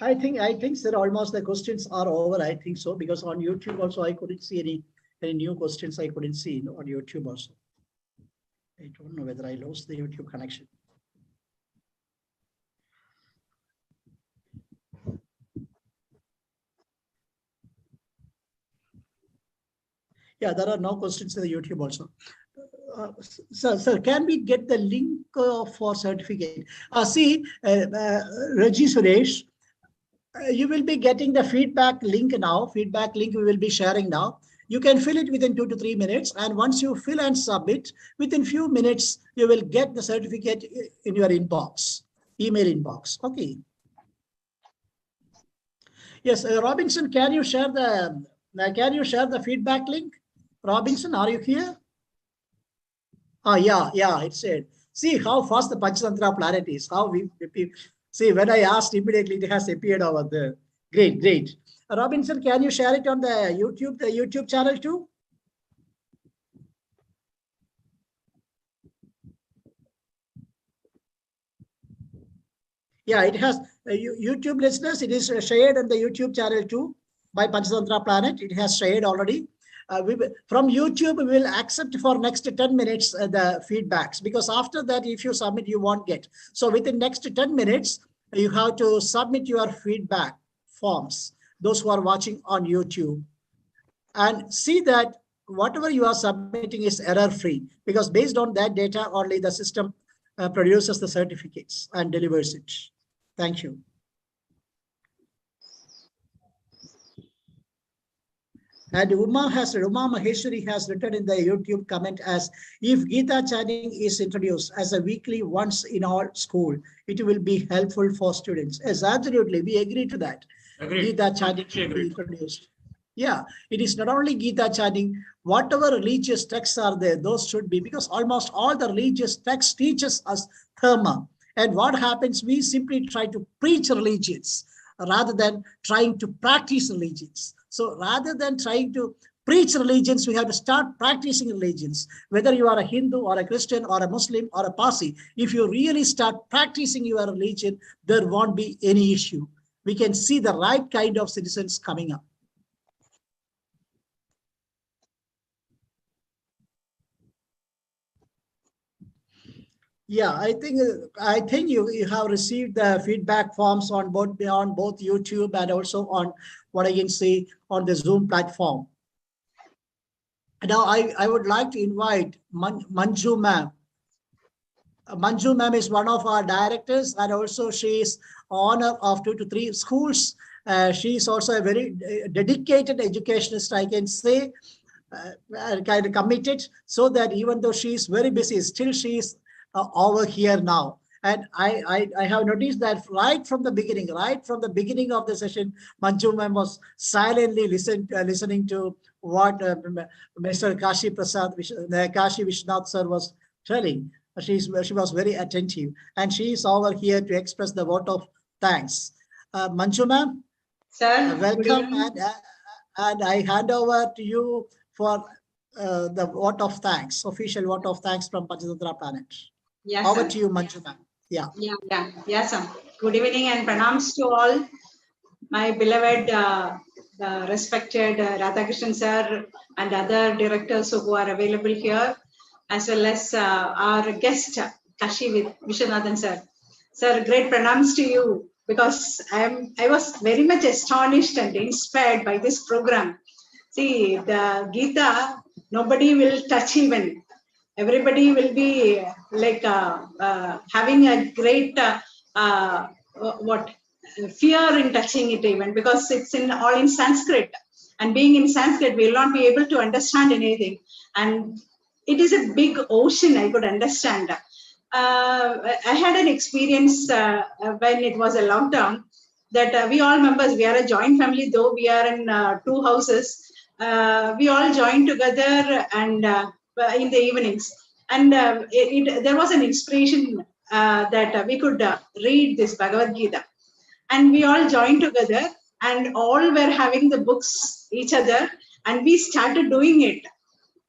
I think sir, almost the questions are over. I think so, because on YouTube also I couldn't see any new questions. I couldn't see on YouTube also. I don't know whether I lost the YouTube connection. Yeah, there are no questions in the YouTube also. Sir, can we get the link for certificate. See, Raji Suresh, you will be getting the feedback link now. Feedback link we will be sharing now. You can fill it within 2 to 3 minutes. And once you fill and submit, within few minutes, you will get the certificate in your inbox, email inbox. Okay. Yes, Robinson, can you share the feedback link? Robinson, are you here? Yeah, it said. See how fast the Panchatantra planet is. How we see when I asked immediately it has appeared over there. Great. Robinson, can you share it on the YouTube channel too? Yeah, it has YouTube listeners. It is shared on the YouTube channel too by Panchatantra Planet. It has shared already. From YouTube, we will accept for next 10 minutes the feedbacks, because after that, if you submit, you won't get. So within next 10 minutes, you have to submit your feedback forms, those who are watching on YouTube, and see that whatever you are submitting is error-free, because based on that data, only the system produces the certificates and delivers it. Thank you. And Uma Maheshwari has written in the YouTube comment as, if Gita chanting is introduced as a weekly once in our school, it will be helpful for students. Yes, absolutely. We agree to that. Agreed. Gita chanting should be introduced. Yeah, it is not only Gita chanting, whatever religious texts are there, those should be, because almost all the religious texts teaches us dharma. And what happens, we simply try to preach religions rather than trying to practice religions. So rather than trying to preach religions, we have to start practicing religions. Whether you are a Hindu or a Christian or a Muslim or a Parsi, if you really start practicing your religion, there won't be any issue. We can see the right kind of citizens coming up. Yeah, I think you have received the feedback forms on both YouTube and also on what I can say on the Zoom platform. Now I would like to invite Manju ma'am. Manju ma'am is one of our directors, and also she is owner of 2 to 3 schools. She is also a very dedicated educationist, I can say, kind of committed, so that even though she is very busy, still she is over here now. And I have noticed that right from the beginning of the session, Manju ma'am was silently listening to what Mr. Kashi Vishnath sir was telling. She was very attentive, and she is over here to express the vote of thanks. Manju ma'am, sir, welcome, and I hand over to you for the vote of thanks, official vote of thanks from Panchatantra Planet. Yes, over sir. to you, Manju ma'am. Yeah, sir. Good evening and pranams to all. My beloved, respected Radhakrishnan sir and other directors who are available here, as well as our guest, Kashi Vishwanathan sir. Sir, great pranams to you, because I was very much astonished and inspired by this program. See, the Gita, nobody will touch even. Everybody will be like having a great fear in touching it even, because it's all in Sanskrit, and being in Sanskrit we will not be able to understand anything, and it is a big ocean. I could understand. I had an experience when it was a lockdown, that we all members, we are a joint family, though we are in 2 houses. We all joined together and in the evenings, and there was an inspiration that we could read this Bhagavad Gita, and we all joined together and all were having the books each other, and we started doing it.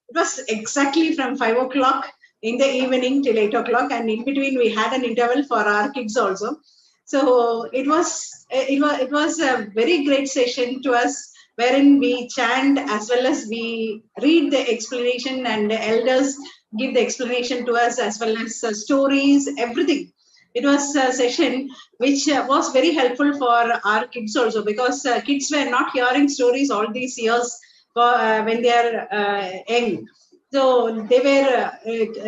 It was exactly from 5 o'clock in the evening till 8 o'clock, and in between we had an interval for our kids also. So it was a very great session to us, wherein we chant as well as we read the explanation, and the elders give the explanation to us, as well as stories, everything. It was a session which was very helpful for our kids also, because kids were not hearing stories all these years when they are young. So they were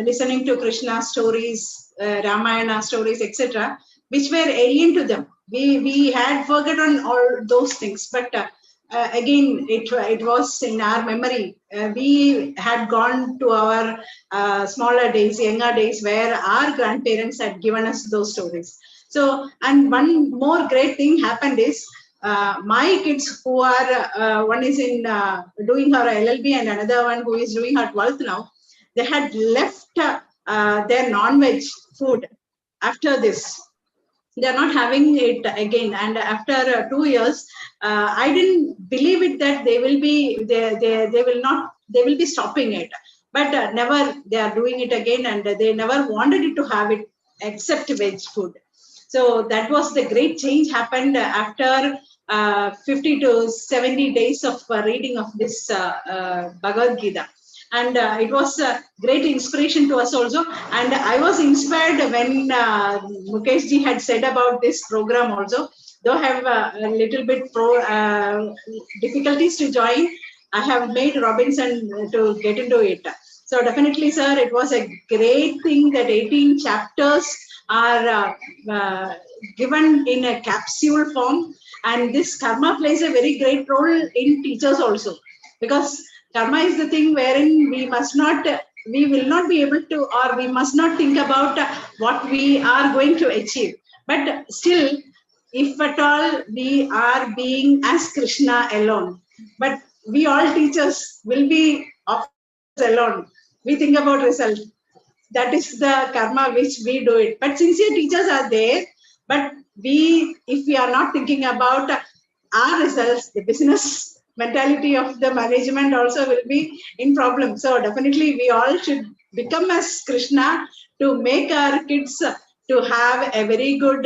listening to Krishna stories, Ramayana stories, etc., which were alien to them. We had forgotten all those things, but again, it was in our memory. We had gone to our smaller days, younger days, where our grandparents had given us those stories. So, and one more great thing happened is my kids who are, one is in doing her LLB and another one who is doing her 12th now, they had left their non-veg food after this. They're not having it again, and after 2 years, I didn't believe it that they will be they will not, they will be stopping it, but never, they are doing it again, and they never wanted it to have it except veg food. So that was the great change happened after 50 to 70 days of reading of this Bhagavad Gita. And it was a great inspiration to us also. And I was inspired when Mukesh ji had said about this program also. Though I have a little bit difficulties to join, I have made Robinson to get into it. So definitely, sir, it was a great thing that 18 chapters are given in a capsule form. And this karma plays a very great role in teachers also, because karma is the thing wherein we will not be able to, or we must not think about what we are going to achieve. But still, if at all we are being as Krishna alone, but we all teachers will be alone. We think about result. That is the karma which we do it. But sincere teachers are there, but if we are not thinking about our results, the business mentality of the management also will be in problem. So definitely we all should become as Krishna to make our kids to have a very good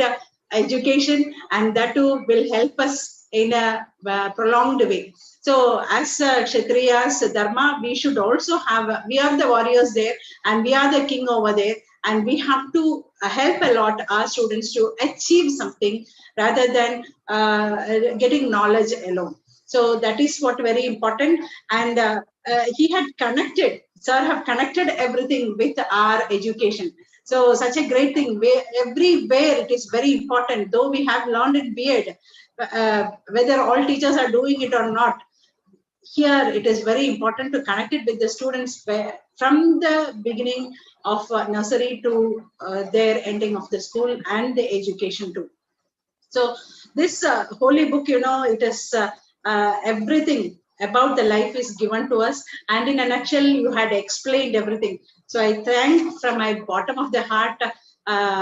education, and that too will help us in a prolonged way. So as Kshatriyas, Dharma, we should also have, we are the warriors there and we are the king over there, and we have to help a lot our students to achieve something rather than getting knowledge alone. So that is what very important. And he had connected, sir have connected everything with our education. So such a great thing, where everywhere it is very important, though we have learned in B.Ed, whether all teachers are doing it or not, here it is very important to connect it with the students from the beginning of nursery to their ending of the school and the education too. So this holy book, it is everything about the life is given to us, and in a nutshell you had explained everything. So I thank from my bottom of the heart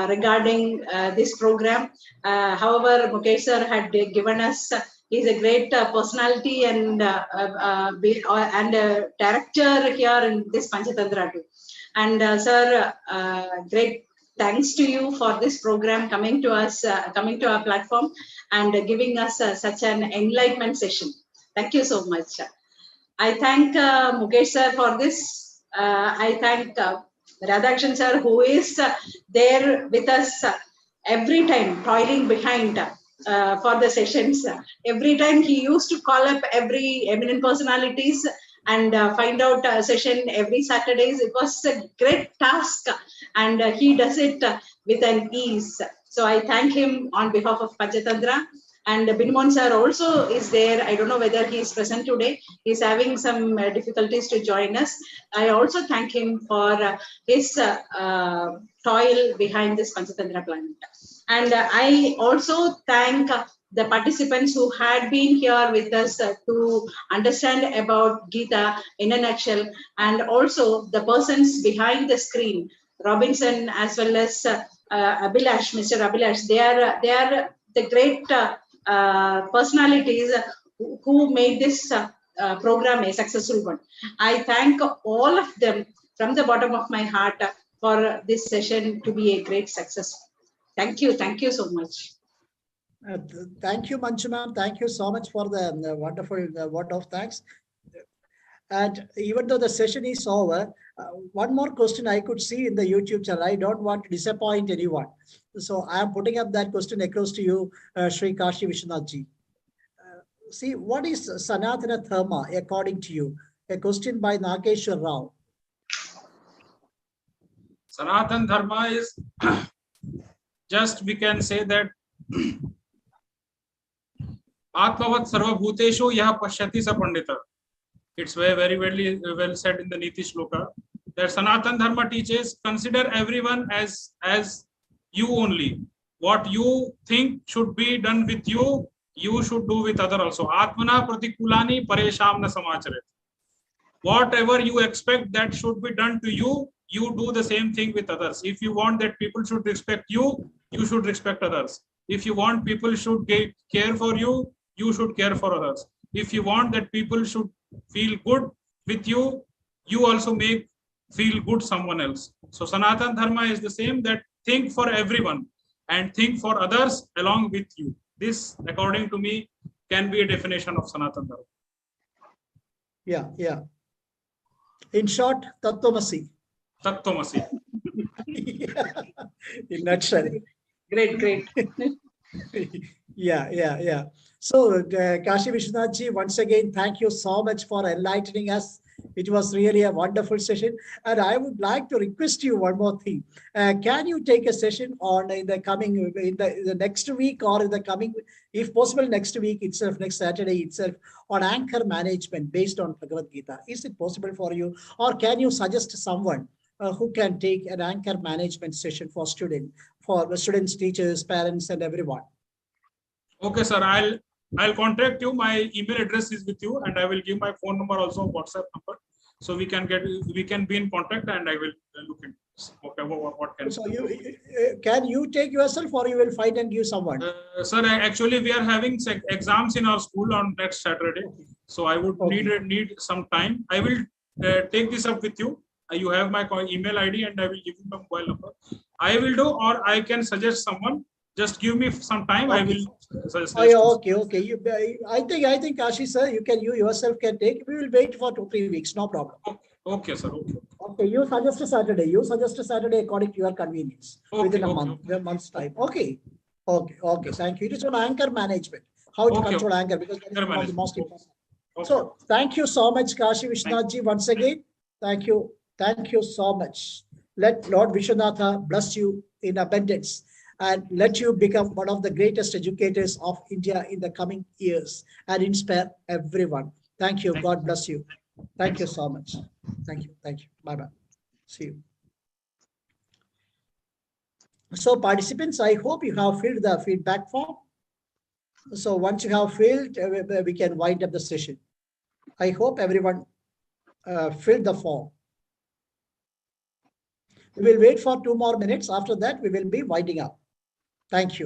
regarding this program. However, Mukesh sir had given us, he's a great personality and director here in this Panchatantra too. And sir, great thanks to you for this program coming to us, coming to our platform and giving us such an enlightenment session. Thank you so much. I thank Mukesh sir for this. I thank Radhakrishnan sir, who is there with us every time, toiling behind for the sessions. Every time he used to call up every eminent personalities and find out a session every Saturdays. It was a great task, and he does it with an ease. So I thank him on behalf of Panchatantra. And Binmon sir also is there. I don't know whether he is present today. He's having some difficulties to join us. I also thank him for his toil behind this Panchatantra planet. And I also thank the participants who had been here with us to understand about Gita in a nutshell, and also the persons behind the screen, Robinson as well as Abhilash, Mr. Abhilash. They are the great personalities who made this program a successful one. I thank all of them from the bottom of my heart for this session to be a great success. Thank you so much. Thank you, Manchu ma'am. Thank you so much for the wonderful word of thanks. And even though the session is over, one more question I could see in the YouTube channel. I don't want to disappoint anyone. So I am putting up that question across to you, Sri Kashi Vishwanath ji. See, what is Sanatana Dharma according to you? A question by Nageshwar Rao. Sanatan Dharma is just, we can say that Atmavat Sarvabhuteshu Yah Pashyati Sa Pandita. It's very well said in the Niti Shloka that Sanatan Dharma teaches, consider everyone as you only. What you think should be done with you, you should do with other also. Atmana Pratikulani Paresham Na Samacharet. Whatever you expect that should be done to you, you do the same thing with others. If you want that people should respect you, you should respect others. If you want people should care for you, you should care for others. If you want that people should feel good with you, you also make feel good someone else. So Sanatan Dharma is the same, that think for everyone and think for others along with you. This, according to me, can be a definition of Sanatan Dharma. Yeah. In short, Tattvamasi. Tattvamasi. In nutshell. Great. Yeah. So, Kashi Vishwanathji, once again, thank you so much for enlightening us. It was really a wonderful session. And I would like to request you one more thing. Can you take a session on in the next week, or in the coming, if possible, next week itself, next Saturday itself, on anchor management based on Bhagavad Gita? Is it possible for you? Or can you suggest someone who can take an anchor management session for the students, teachers, parents, and everyone? Okay, sir. I'll contact you. My email address is with you, and I will give my phone number also, WhatsApp number, so we can be in contact, and I will look into this. Okay, what can. So can you take yourself, or you will find and give someone? Sir, actually we are having exams in our school on next Saturday, so I would need some time. I will take this up with you. You have my email ID, and I will give you my mobile number. I will do, or I can suggest someone. Just give me some time. Okay. I will suggest. Oh, yeah, okay. I think Kashi sir, you yourself can take. We will wait for 2-3 weeks. No problem. Okay, sir. Okay. You suggest a Saturday according to your convenience, within a month's time. Okay. Thank you. It is on anchor management. How to control anger, because that is one of the most important. So thank you so much, Kashi Vishwanathji, once again. Thank you so much. Let Lord Vishwanatha bless you in abundance, and let you become one of the greatest educators of India in the coming years, and inspire everyone. Thank you. God bless you. Thank you so much. Thank you. Bye-bye. See you. So participants, I hope you have filled the feedback form. So once you have filled, we can wind up the session. I hope everyone filled the form. We will wait for 2 more minutes. After that, we will be winding up. Thank you.